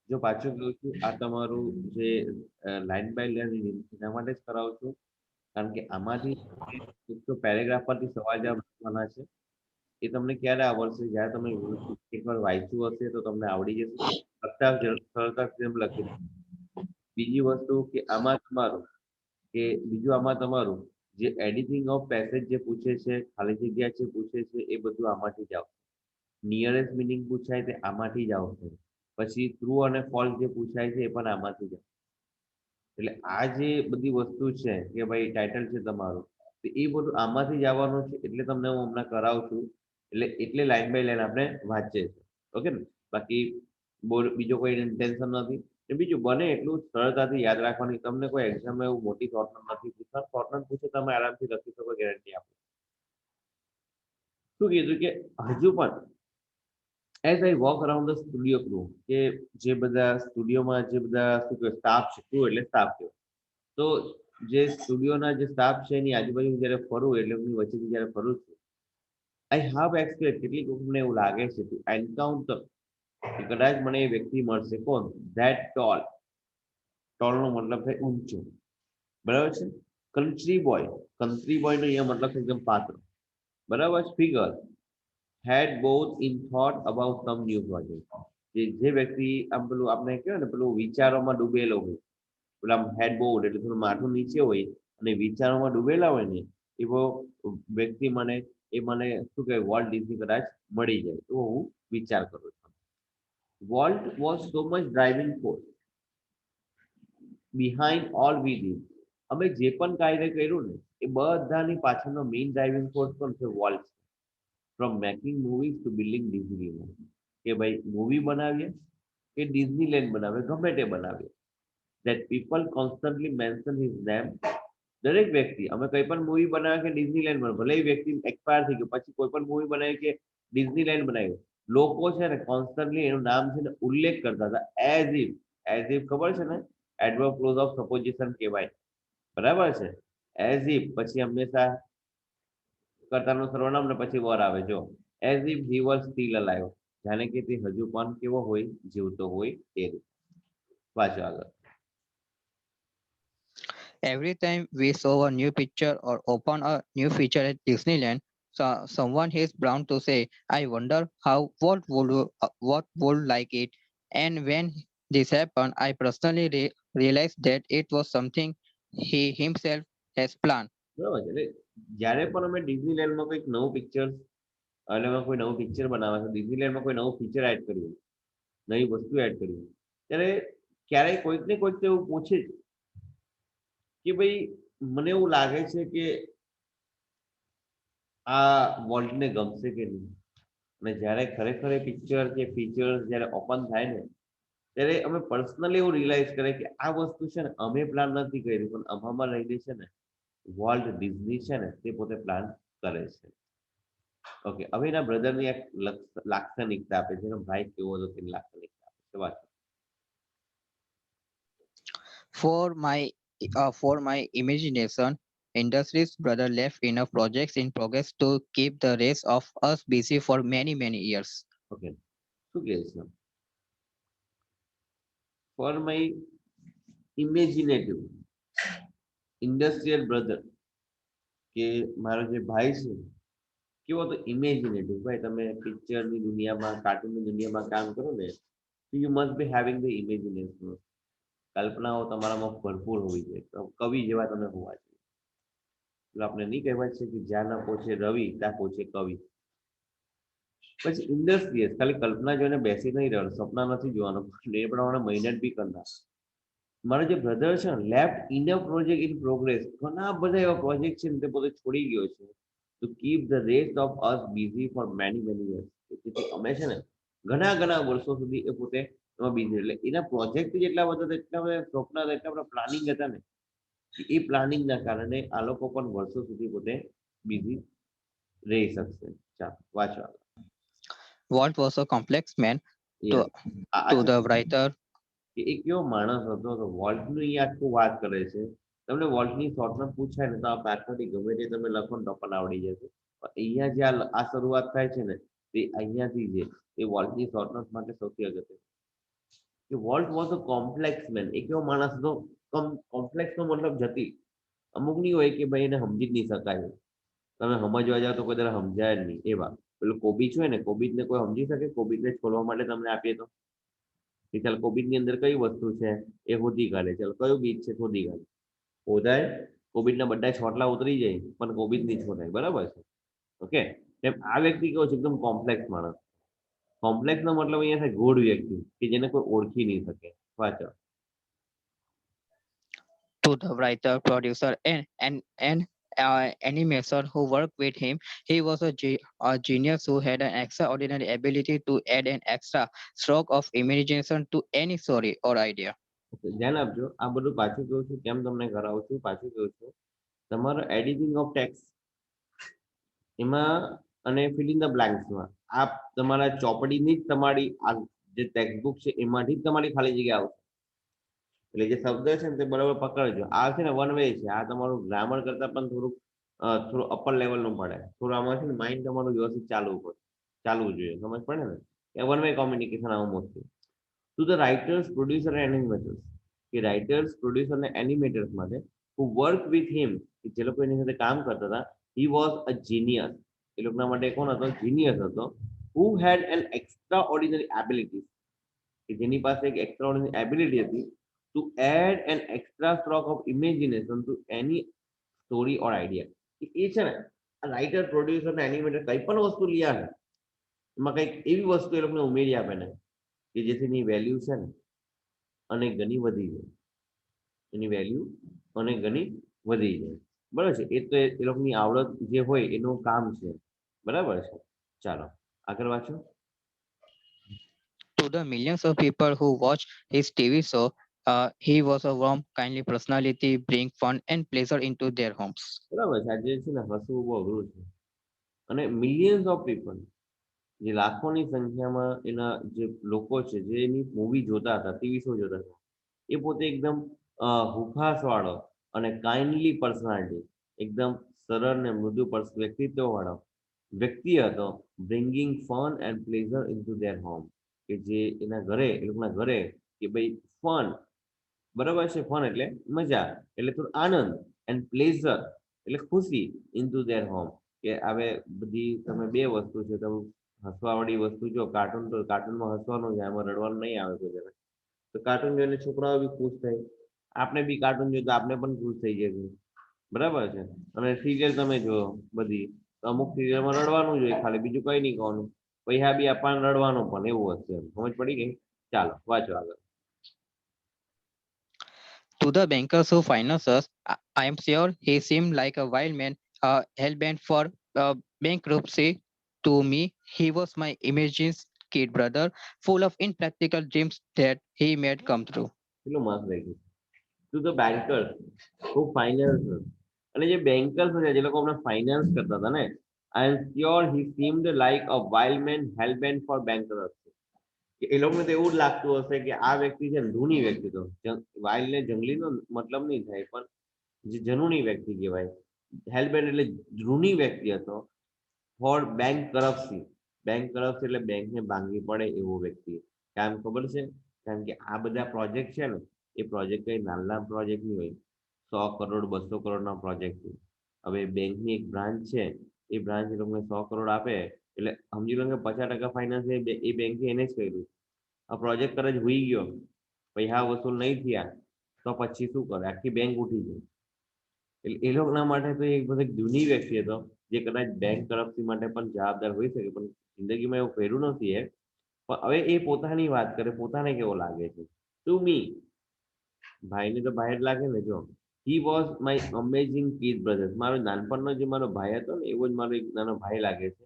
જો પાછું કહું છું આ તમારું જે લાઈન બાય લાઈન એના માટે જ કરાવું છું, કારણ કે આમાંથી એક તો પેરેગ્રાફ પરથી સવાલ જવાબ લખવાના છે. એ તમને ક્યારે આવડશે જ્યારે તમે એકવાર વાંચ્યું હશે તો તમને આવડી જશે. લખતા સરળતાથી એમ લખી દો. બીજી વસ્તુ કે આમાં તમારું કે બીજું આમાં તમારું જે એડિટિંગ ઓફ પેસેજ જે પૂછે છે, ખાલી જગ્યા છે પૂછે છે, એ બધું આમાંથી જ આવશે. નિયરેસ્ટ મિનિંગ પૂછાય તે આમાંથી જ આવશે. પછી ટ્રુ અને ફોલ્સ જે પૂછાય છે એ પણ આમાંથી જ આવશે. એટલે આ જે બધી વસ્તુ છે કે ભાઈ ટાઇટલ છે તમારું, તો એ બધું આમાંથી જ આવવાનું છે. એટલે તમને હું હમણાં કરાવું છું. એટલે લાઈન બાય લાઈન આપણે વાંચીએ છીએ. ઓકે ને, બાકી બીજો કોઈ ટેન્શન નથી. ને બીજું બને એટલું સરળતાથી યાદ રાખવાની. તમને કોઈ એક્ઝામમાં એવું મોટી શોર્ટનોટ નથી પૂછતા. શોર્ટનોટ પૂછે તમે આરામથી લખી શકો, ગેરંટી આપો. શું કીધું કે હજુ પણ as I walk around the studio crew, કે જે બધા સ્ટુડિયોમાં જે બધા શું કહેવાય સ્ટાફ છે, ક્રૂ એટલે સ્ટાફ કહેવાય. તો જે સ્ટુડિયોના જે સ્ટાફ છે એની આજુબાજુ જ્યારે ફરું, એટલે એમની વચ્ચેથી જ્યારે ફરું છું, આઈ હાવ એક્સપેક્ટ, કેટલીક વખત મને એવું લાગે છે ટુ એન્કાઉન્ટર, કે કદાચ મને એ વ્યક્તિ મળશે. કોણ? That toll. ટોલ નો મતલબ થાય ઊંચો, બરાબર છે. કન્ટ્રી બોય નો અહીંયા મતલબ છે એકદમ પાત્ર, બરાબર. Figure had both in thought about some new project. જે વ્યક્તિ આમ પેલું આપણે કહેવાય ને પેલું વિચારોમાં ડૂબેલો હોય, પેલા આમ હેડ બોર્ડ એટલે થોડું માથું નીચે હોય અને વિચારોમાં ડૂબેલા હોય ને, એવો વ્યક્તિ મને શું કહેવાય વોલ્ટ ડિઝની કદાચ મળી જાય તો હું વિચાર કરું છું. Volt was so much driving force behind all we did. અમે જે પણ કાર્ય કર્યું ને એ બધાની પાછળનો મેઇન ડ્રાઇવિંગ ફોર્સ પણ છે Walt. From making movies to building Disneyland, કે ભાઈ મૂવી બનાવીએ કે ડિઝનીલેન્ડ બનાવીએ, ગમે તે બનાવીએ, that people constantly mention his name. દરેક વ્યક્તિ, અમે કઈ પણ મૂવી બનાવે કે ડિઝનીલેન્ડ બનાવે, ભલે એ વ્યક્તિ એક્સપાયર થઈ ગયો પછી કોઈ પણ મૂવી બનાવી કે ડિઝનીલેન્ડ બનાવ્યું, લોકો છે ને કોન્સ્ટન્ટલી એનું નામ છે ને ઉલ્લેખ કરતા હતા. એઝ ઇફ ખબર છે ને, એડવર્બ ક્લોઝ ઓફ સપોઝિશન કહેવાય, બરાબર છે. એઝ ઇફ પછી હંમેશા કર્તાનું સર્વનામ ને પછી વર આવે જો as if he was still alive, જાણે કે તે હજુ પણ કેવો હોય, જીવતો હોય તે રીતે. વાંચો આગળ.
Every time we saw a new picture or open a new feature at Disneyland, so someone is bound to say, "I wonder how what would like it." And when this happened, I personally realized that it was something he himself has planned.
બરાબર છે. એટલે જ્યારે પણ અમે ડિઝનીલેન્ડમાં કંઈક નવું પિક્ચર અને એમાં કોઈ નવું પિક્ચર બનાવે છે, ડિઝનીલેન્ડમાં કોઈ નવું ફીચર એડ કર્યું, નવી વસ્તુ એડ કરી, ત્યારે ક્યારેય કોઈક ને કોઈક તો એવું પૂછે જ કે ભાઈ મને એવું લાગે છે કે આ વોલ્ટને ગમશે કે નહીં. અને જ્યારે ખરેખર એ પિક્ચર કે ફીચર્સ જ્યારે ઓપન થાય ને ત્યારે અમે પર્સનલી એવું રિયલાઇઝ કરે કે આ વસ્તુ છે ને અમે પ્લાન નથી કરી પણ અમામાં રહીને છે ને વોલ્ટ ડિઝની છે ને તે પોતે પ્લાન કરે છે. ઓકે, હવે એના બ્રધરની એક લાક્ષણિકતા આપે છે, એનો ભાઈ કેવો હતો તેની લાક્ષણિકતા આપે છે. વાત
For my imagination, industry's brother left enough projects in progress to keep the rest of us busy for many years.
Okay, શું કહે છે? For my imaginative industrial brother, કે મારો જે ભાઈ છે કેવો તો ઇમેજિનેટિવ. ભાઈ તમે પિક્ચરની દુનિયામાં, કાર્ટૂનની દુનિયામાં કામ કરો ને તો you must be having the imagination. કલ્પનાઓ તમારામાં ભરપૂર હોવી જોઈએ, કવિ જેવા તમે હોવા જોઈએ. એટલે આપણે નહીં કહેવાય છે કે જ્યાં ના પહોંચે રવિ ત્યાં પહોંચે કવિ. પછી ઇન્ડસ્ટ્રીયસ ખાલી કલ્પના જોઈને બેસી નહીં રહેવાનું, સપના નથી જોવાનું, એ પ્રમાણે મહેનત બી કરતા. મારો જે બ્રધર છે ને left enough project in progress, ઘણા બધા એવા પ્રોજેક્ટ છે ને તે પોતે છોડી ગયો છે to keep the rest of us busy for many years. જેથી અમે છે ને ઘણા વર્ષો સુધી એ પોતે એમાં બિઝી. એટલે એના પ્રોજેક્ટ જ એટલા બધા એટલા બધા સ્વપ્ન હતા, એટલા બધા પ્લાનિંગ હતા ને એ પ્લાનિંગના કારણે આ લોકો પણ વર્ષો સુધી પોતે બિઝી રહી શકશે. ચાલો વાંચો.
Walt was a complex man to,
Yes.
to the writer.
કે એ કેવો માણસ હતો તો વોલ્ટનું એ આખું વાત કરે છે. તમને વોલ્ટની શોર્ટમાં પૂછાય ને તો આ પાછળથી ગમે તે તમે લખો ને તો પણ આવડી જશે. અહીંયા જે આ શરૂઆત થાય છે ને તે અહીંયાથી છે. એ વોલ્ટની શોર્ટનોટ માટે સૌથી અગત્ય કે Walt was a complex man. એ કેવો માણસ હતો, કોમ્પ્લેક્સ નો મતલબ જટિલ. અમુક નહીં હોય કે ભાઈ એને સમજી જ નહીં શકાય, તમે સમજવા જાઓ તો કોઈ દર સમજાય જ નહીં એવા. પેલું કોબીજ હોય ને, કોબીજને કોઈ સમજી શકે? કોબીજને ખોલવા માટે તમને આપીએ તો કે ચાલ કોબીજની અંદર કઈ વસ્તુ છે એ શોધી કાઢે, ચાલ કયું બીજ છે શોધી કાઢે. શોધાય, કોબીજના બધા છોટલા ઉતરી જાય પણ કોબીજ નહીં છોડાય. બરાબર છે? ઓકે, એમ આ વ્યક્તિ કેવો છે? એકદમ કોમ્પ્લેક્સ માણસ. કોમ્પ્લેક્સ નો મતલબ અહીંયા થાય ગોળ વ્યક્તિ, કે જેને કોઈ ઓળખી નહીં શકે. વાંચો.
To the writer, producer, and animator who worked with him, he was a genius who had an extraordinary ability to add an extra stroke of imagination to any story or idea.
Okay, ધ્યાન આપજો. આ બધું પાછું કહું છું, કેમ તમને કરાવું છું, પાછું કહું છું. તમારો એડિટિંગ ઓફ ટેક્સ્ટ એમાં અને ફિલ ઇન ધ બ્લેન્ક્સમાં આ તમારા ચોપડીની જ તમારી આ જે ટેક્સ્ટ બુક છે એમાંથી જ તમારી ખાલી જગ્યા આવશે. એટલે જે શબ્દ છે ને તે બરાબર પકડજો. આ છે ને વન વે છે, આ તમારું ગ્રામર કરતા પણ થોડું અપર લેવલનું પડે. થોડું આમાં છે ને માઇન્ડ તમારું વ્યવસ્થિત ચાલવું જોઈએ. સમજ પડે ને? એ વન વે કોમ્યુનિકેશન આવું mostly. To the writers, producer and animators, કે રાઇટર્સ, પ્રોડ્યુસર અને એનિમેટર્સ માટે who worked with him, કે જે લોકો એની સાથે કામ કરતા હતા, he was a genius. એ લોકોના માટે કોણ હતો? જીનિયસ હતો. who had an extraordinary ability, કે જેની પાસે એક extraordinary ability હતી to add an extra stroke of imagination to any story or idea. એ છે ને રાઇટર, પ્રોડ્યુસર અને એનિમેટર કઈ પણ વસ્તુ લ્યા ને એમાં કંઈક એવી વસ્તુ એ લોકોને ઉમેરી આપે ને કે જેથી એની વેલ્યુ છે ને અને ઘણી વધી જાય. એની વેલ્યુ અને ઘણી વધી જાય. બરાબર છે? એ તો એ લોકોની આવડત જે હોય એનું કામ છે. બરાબર છે? ચાલો આગળ વાંચો.
To the millions of people who watch his TV show, he was a warm, kindly personality, bring fun and pleasure into their homes.
બરાબર છે? આજે છે ને હસવું બહુ અઘરું છે. અને મિલિયન્સ ઓફ પીપલ, જે લાખોની સંખ્યામાં એના જે લોકો છે જે એની મૂવી જોતા હતા, ટીવી શો જોતા હતા, એ પોતે એકદમ હુફાસ વાળો અને કાઇન્ડલી પર્સનાલિટી, એકદમ સરળ ને મૃદુ પર વ્યક્તિત્વ વાળો વ્યક્તિ હતો, bringing fun and pleasure into there home, કે જે એના ઘરે એ લોકોના ઘરે કે ભાઈ ફન, બરાબર છે, ફન એટલે મજા, એટલે થોડું આનંદ, એન્ડ પ્લેઝર એટલે ખુશી, ઇનટુ ધેર હોમ, કે હવે બધી તમે બે વસ્તુ છે, તમે હસવાવાળી વસ્તુ જો કાર્ટૂન, તો કાર્ટૂનમાં હસવાનું છે, આમાં રડવાનું નહીં આવે કોઈ જરા. તો કાર્ટૂન જોઈને છોકરાઓ બી ખુશ થાય, આપણે બી કાર્ટૂન જોઈએ તો આપણે પણ ખુશ થઈ જઈએ, બરાબર છે. અને સિરિયલ તમે જો બધી, તો અમુક સિરિયલમાં રડવાનું જોઈએ ખાલી, બીજું કઈ નહીં કહેવાનું, પૈસા બી આપણને રડવાનું પણ એવું હશે, સમજ પડી ગઈ? ચાલો વાંચો આગળ.
To the bankers who finance us, I am sure he seemed like a wild man, hell-bent for bankruptcy. To me, he was my imagine's kid brother, full of impractical dreams that he made come true.
કેટલું મસ્ત લખ્યું. To the bankers who finance, અને જે બેન્કર્સ છે જે લોકો અમને ફાઇનાન્સ કરતા હતા ને, I am sure he seemed like a wild man help for bankers. એ લોકોને તો એવું જ લાગતું હશે કે આ વ્યક્તિ છે ને ધૂની વ્યક્તિ, તો વાઇલ્ડ ને જંગલીનો મતલબ નહીં થાય, પણ જે જનુની વ્યક્તિ કહેવાય, હેલ્પેન એટલે ધૂની વ્યક્તિ હતો, ફોર બેંક કરપ્સી. બેંક કરપ્સી એટલે બેંકને ભાંગવી પડે એવો વ્યક્તિ. કામ ખબર છે? કારણ કે આ બધા પ્રોજેક્ટ છે ને, એ પ્રોજેક્ટ કઈ નાના પ્રોજેક્ટ નહીં હોય, 100 કરોડ 200 કરોડના પ્રોજેક્ટ છે. હવે બેંકની એક બ્રાન્ચ છે, એ બ્રાન્ચ એ લોકોને 100 કરોડ આપે એટલે સમજી લો કે 50% ફાઇનાન્સ એ બેંકે એને જ કર્યું. આ પ્રોજેક્ટ કરે જ હોઈ ગયો, પૈસા વસૂલ નહીં થયા, તો પછી શું કરે? આખી બેંક ઉઠી જાય. એટલે એ લોકોના માટે તો એક બધો જૂની વ્યક્તિ હતો, જે કદાચ બેંક કરપ્સી માટે પણ જવાબદાર હોઈ શકે, પણ જિંદગીમાં એવું કર્યું નથી એ. પણ હવે એ પોતાની વાત કરે, પોતાને કેવો લાગે છે. ટુ મી, ભાઈને તો ભાઈ જ લાગે ને. જો he was my amazing kid brother, મારો નાનપણનો જે મારો ભાઈ હતો ને, એવો જ મારો એક નાનો ભાઈ લાગે છે,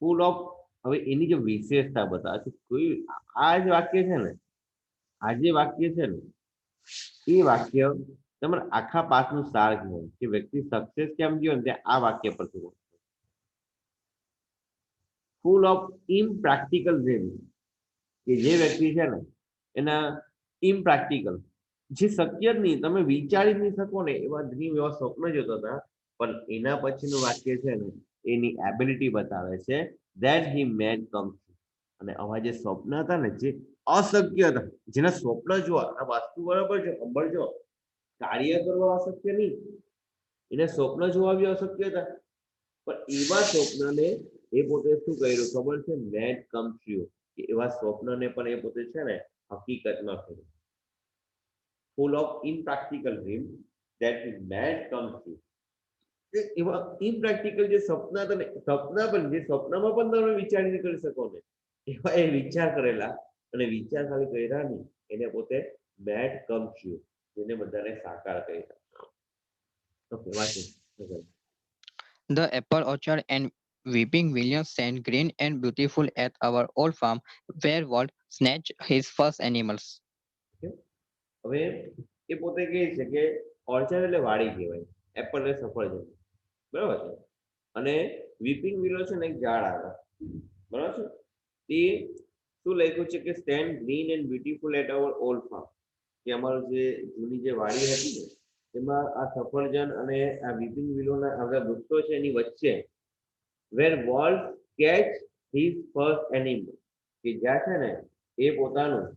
ફૂલ ઓફ. હવે એની જે વિશેષતા બતાવે કોઈ, આ જે વાક્ય છે ને, આ જે વાક્ય છે ને, એ વાક્ય તમારા આખા પાઠનું સાર કહેવાય, કે વ્યક્તિ સક્સેસ કેમ ગયો ને ત્યાં આ વાક્ય પર ફૂલ ઓફ ઇમ્પ્રેક્ટિકલ ડ્રીમ્સ, કે જે વ્યક્તિ છે ને એના ઇમ્પ્રેક્ટિકલ, જે શક્ય જ નહીં, તમે વિચારી જ નહીં શકો ને એવા ડ્રીમ, એવા સ્વપ્ન જોતા હતા. પણ એના પછીનું વાક્ય છે ને, એની એબિલિટી બતાવે છે, ધેટ હી મેડ કમ. અને આવા જે સ્વપ્ન હતા ને, જે અશક્ય હતા, જેના સ્વપ્ન જોવા, આ વાસ્તુ બરાબર છે, સાંભળજો, કાર્ય કરવા અશક્ય નહીં, એને સ્વપ્ન જોવા બી અશક્ય હતા, પણ એવા સ્વપ્નને એ પોતે શું કર્યું ખબર છે? મેડ કમ ટ્રુ. કે એવા સ્વપ્નને પણ એ પોતે છે ને હકીકતમાં કર્યું. Full of impractical dream that made come true. એવા ઇમ્પ્રેક્ટિકલ જે સપના હતા ને, સપના પણ જે સપનામાં પણ તમે વિચાર નહીં કરી શકો ને, એવા એ વિચાર કરેલા, અને વિચાર ખાલી કર્યા નહીં, એને પોતે મેડ કમ ટ્રુ, જેને બધાને સાકાર કર્યા. ઓકે, વાંચો.
The apple orchard and weeping Williams stand green and beautiful at our old farm, where Walt snatched his first animals.
હવે એ પોતે કહે છે કે ઓર્ચર્ડ એટલે વાડી કહેવાય, એપલ એટલે સફરજન, બરાબર છે. અને વીપિંગ વિલો છે ને એક ઝાડ આવે, બરાબર છે. તે શું લખ્યું છે કે stand green and beautiful at our old farm, કે અમારું જે જૂની જે વાડી હતી ને, એમાં આ સફરજન અને આ વીપિંગ વિલોના આગળ વૃક્ષો છે એની વચ્ચે, where Walt catch his first animal, કે જ્યાં છે ને એ પોતાનું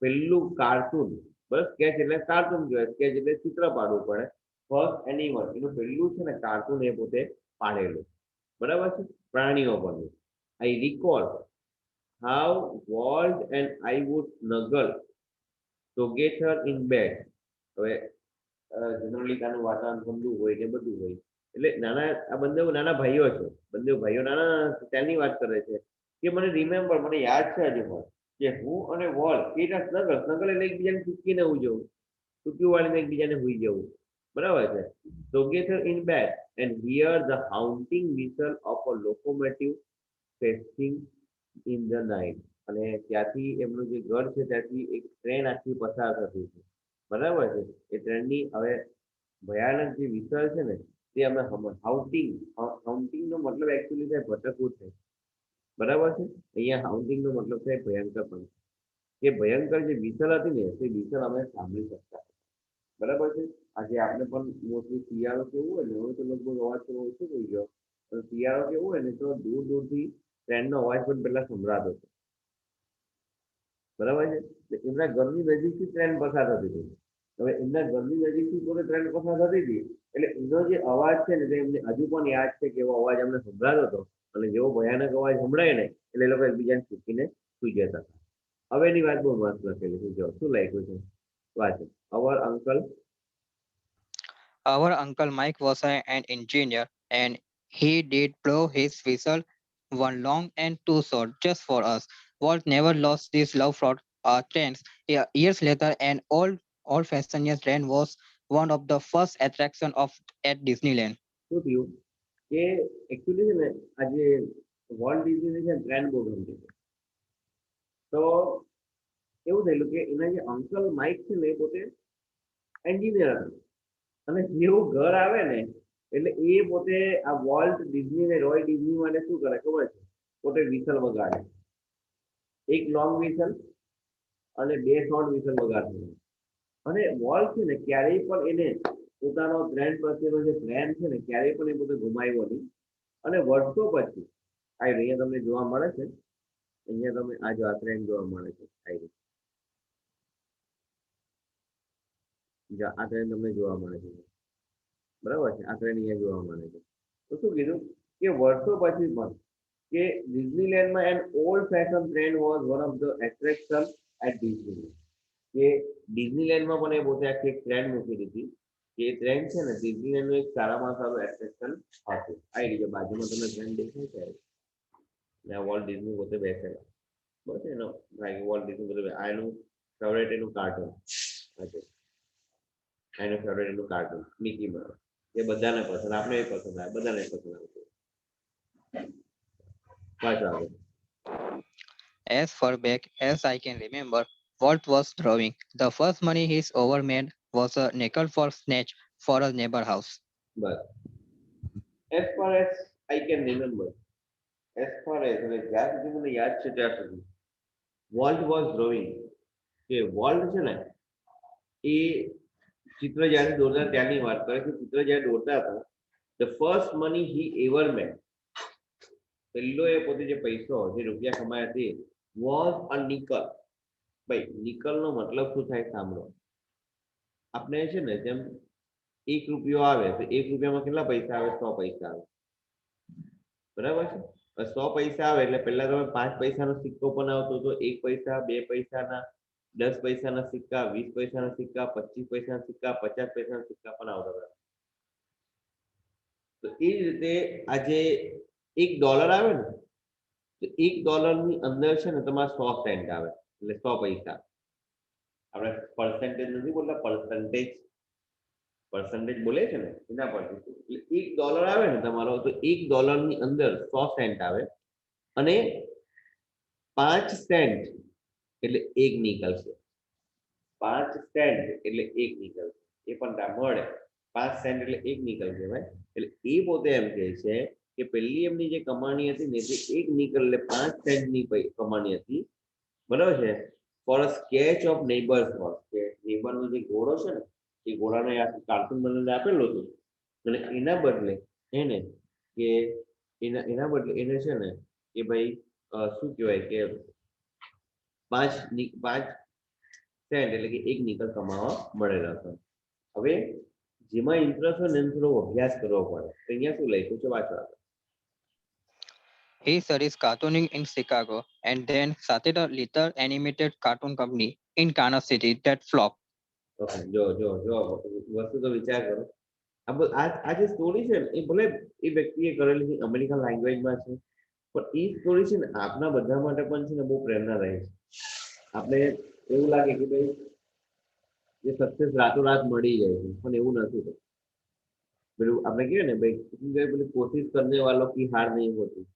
પેલું કાર્ટૂન, બસ સ્કેચ એટલે કાર્ટૂન કહેવાય, સ્કેચ એટલે ચિત્ર પાડવું પડે, ફર્સ્ટ એનિમલ એનું પેલું છે ને કાર્ટૂન એ પોતે પાડેલું, બરાબર છે, પ્રાણીઓ પરનું. I recall how Walt and I would snuggle together in bed. હવે જનરલી તાનું વાતાવરણ ઠંડુ હોય ને બધું હોય, એટલે નાના આ બંને નાના ભાઈઓ છે, બંને ભાઈઓ નાના ત્યાંની વાત કરે છે, કે મને રિમેમ્બર, મને યાદ છે હજુ પણ, કે હું અને વોલ કેટા સ્નગલ, સ્નગલ એટલે એકબીજાને ચૂકીને હું જવું, ચૂકી વાળીને એકબીજાને હુઈ જવું, બરાબર છે. Together in bed and hear the haunting whistle of a locomotive passing in the night. અને ત્યાંથી એમનું જે ઘર છે ત્યાંથી એક ટ્રેન આખી પસાર થતી છે, બરાબર છે. એ ટ્રેનની હવે ભયાનક જે વિસર છે ને, તે અમે હાઉન્ટિંગ, હાઉન્ટિંગ નો મતલબ એકચ્યુઅલી થાય ભટકવું છે, બરાબર છે. અહીંયા હાઉન્ટિંગ નો મતલબ થાય ભયંકર પણ, કે ભયંકર જે વિસલ હતી ને, તે વિસલ અમે સાંભળી શકતા, બરાબર છે. આજે આપણે પણ મોસ્ટલી શિયાળો કેવું હોય ને, હવે તો લગભગ અવાજ થોડો ઓછો થઈ ગયો, પણ શિયાળો કેવું હોય ને તો દૂર દૂરથી ટ્રેનનો અવાજ પણ પહેલા સંભળાતો હતો, બરાબર છે. એટલે એમના ઘરની નજીકથી ટ્રેન પસાર થતી હતી. હવે એમના ઘરની નજીકથી પોતે ટ્રેન પસાર થતી હતી, એટલે એનો જે અવાજ છે ને તે એમને હજુ પણ યાદ છે કે એવો અવાજ અમને સંભળાતો હતો. અને જેવો ભયાનક અવાજ સંભળાય ને એટલે એ લોકો એકબીજાને ચૂકીને સુઈ જતા હતા. હવે એની વાત બહુ મસ્ત લખેલી છે, જો શું લખ્યું છે વાંચો. અવર uncle.
Our uncle Mike was an engineer, and he did blow his whistle, one long and two short, just for us. Walt never lost this love for trains. Years later, an old-fashioned train was one of the first attraction of at Disneyland.
શું થયું કે એકચ્યુઅલી છે ને આજે વોલ્ટ ડિઝની છે ટ્રેન બહુ ગમતી હતી. તો એવું થયેલું કે એના જે અંકલ માઇક છે ને એ પોતે એન્જિનિયર હતા. અને જેવું ઘર આવે ને એટલે એ પોતે આ વોલ્ટ ડિઝની ને રોય ડિઝની માટે શું કરે ખબર છે, પોતે વિસલ વગાડે. એક લોંગ વિસલ અને બે શોર્ટ વિસલ વગાડશે. અને વોલ્ટ છે ને ક્યારેય પણ એને પોતાનો બ્રેન્ડ પ્રત્યેનો જે પ્રેમ છે ને ક્યારેય પણ એ પોતે ગુમાવ્યો નહીં. અને વર્ષો પછી આ અહીંયા તમને જોવા મળે છે, અહીંયા તમે આ જો આ ટ્રેન જોવા મળે છે, આ ટ્રેન તમને જોવા મળે છે, બરાબર છે. આ ટ્રેન અહીંયા જોવા મળે છે. તો શું કીધું કે વર્ષો પછી પણ કે ડિઝનીલેન્ડમાં an old fashion train was one of the attraction at Disneyland. કે ડિઝનીલેન્ડમાં પણ એ પોતે આખી એક ટ્રેન મૂકી દીધી કે એ ટ્રેન છે ને ડિઝનીલેન્ડનું એક સારામાં સારું એટ્રેક્શન હતું. આવી રીતે બાજુમાં તમને ટ્રેન દેખાય છે, ત્યાં વોલ્ટ ડિઝની પોતે બેસેલા, બસ એનો ભાઈ વોલ્ટ ડિઝની પોતે આ એનું ફેવરેટ એનું કાર્ટૂન હતું. એનું ફેવરેટ એનું કાર્ટૂન મિકી માઉસ, એ બધાને પસંદ, આપણે એ પસંદ આવે, બધાને પસંદ આવતું. પાછો આગળ.
As far back as I can remember, Walt was drawing. The first money he's ever made was a nickel for snatch for a neighbor house.
Bus as far as I can remember, as far as એટલે જ્યાં સુધી મને યાદ છે ત્યાં સુધી વોલ્ટ વોઝ ડ્રોઈંગ, કે વોલ્ટ છે ને એ ચિત્ર જ્યારે દોરતા ત્યાંની વાત કરે છે. ચિત્ર જ્યારે દોરતા હતા, the first money he ever made, પહેલો એ પોતે જે પૈસો જે રૂપિયા કમાયા તે વોઝ અ નિકલ. ભાઈ નિકલનો મતલબ શું થાય સાંભળો. આપણે છે ને જેમ એક રૂપિયો આવે તો એક રૂપિયામાં કેટલા પૈસા આવે? 100 પૈસા આવે, બરાબર છે. 100 પૈસા આવે એટલે પહેલા તમે 5 પૈસાનો સિક્કો પણ આવતો હતો, 1 પૈસા, 2 પૈસાના, 10 પૈસાના સિક્કા, 20 પૈસાના સિક્કા, 25 પૈસાના સિક્કા, 50 પૈસાના સિક્કા પણ આવતા હતા. તો એ જ રીતે આજે $1 આવે ને તો $1 અંદર છે ને તમારા 100 સેન્ટ આવે, એટલે 100 પૈસા. આપણે પર્સન્ટેજ નથી બોલતા, પર્સન્ટેજ બોલે છે ને એના પરથી. એટલે $1 આવે ને તમારો તો $1 ની અંદર 100 સેન્ટ આવે. અને 5 સેન્ટ એટલે 1 નીકળશે. 5 સેન્ટ એટલે 1 નીકળશે. એ પણ મળે 5 સેન્ટ એટલે 1 નીકળ કહેવાય. એટલે એ પોતે એમ કહે છે કે પહેલી એમની જે કમાણી હતી ને તે 1 નીકળ એટલે 5 સેન્ટની કમાણી હતી, બરાબર છે. For a sketch of neighbours horse, કે નેબરનો જે ઘોડો છે ને એ ઘોડાને આખું કાર્ટૂન બનાવીને આપેલું હતું. અને એના બદલે એને કે એના બદલે એને છે ને કે ભાઈ શું કહેવાય કે 5 સેન્ટ એટલે કે 1 નિકલ કમાવા મળેલા હતા. હવે જેમાં ઇન્ટરેસ્ટ હોય ને એમ થોડો અભ્યાસ કરવો પડે. તો અહીંયા શું લખ્યું છે વાંચો.
He studies cartooning in Chicago and then started a little animated cartoon company in Kansas City that flopped.
Okay, જો જો જો વસ્તુ તો વિચાર કરો. આ જે સ્ટોરી છે ને એ ભલે એ વ્યક્તિએ કરેલી છે અમેરિકન લેંગ્વેજમાં છે, પણ એ સ્ટોરી છે ને આપના બધા માટે પણ છે ને બહુ પ્રેરણા રહે છે. આપણે એવું લાગે કે ભાઈ જે સક્સેસ રાતોરાત મળી જાય છે, પણ એવું નથી. પેલું આપણે કહીએ ને ભાઈ પેલી કોશિશ કરને વાલો કી હાર નહીં હોતી,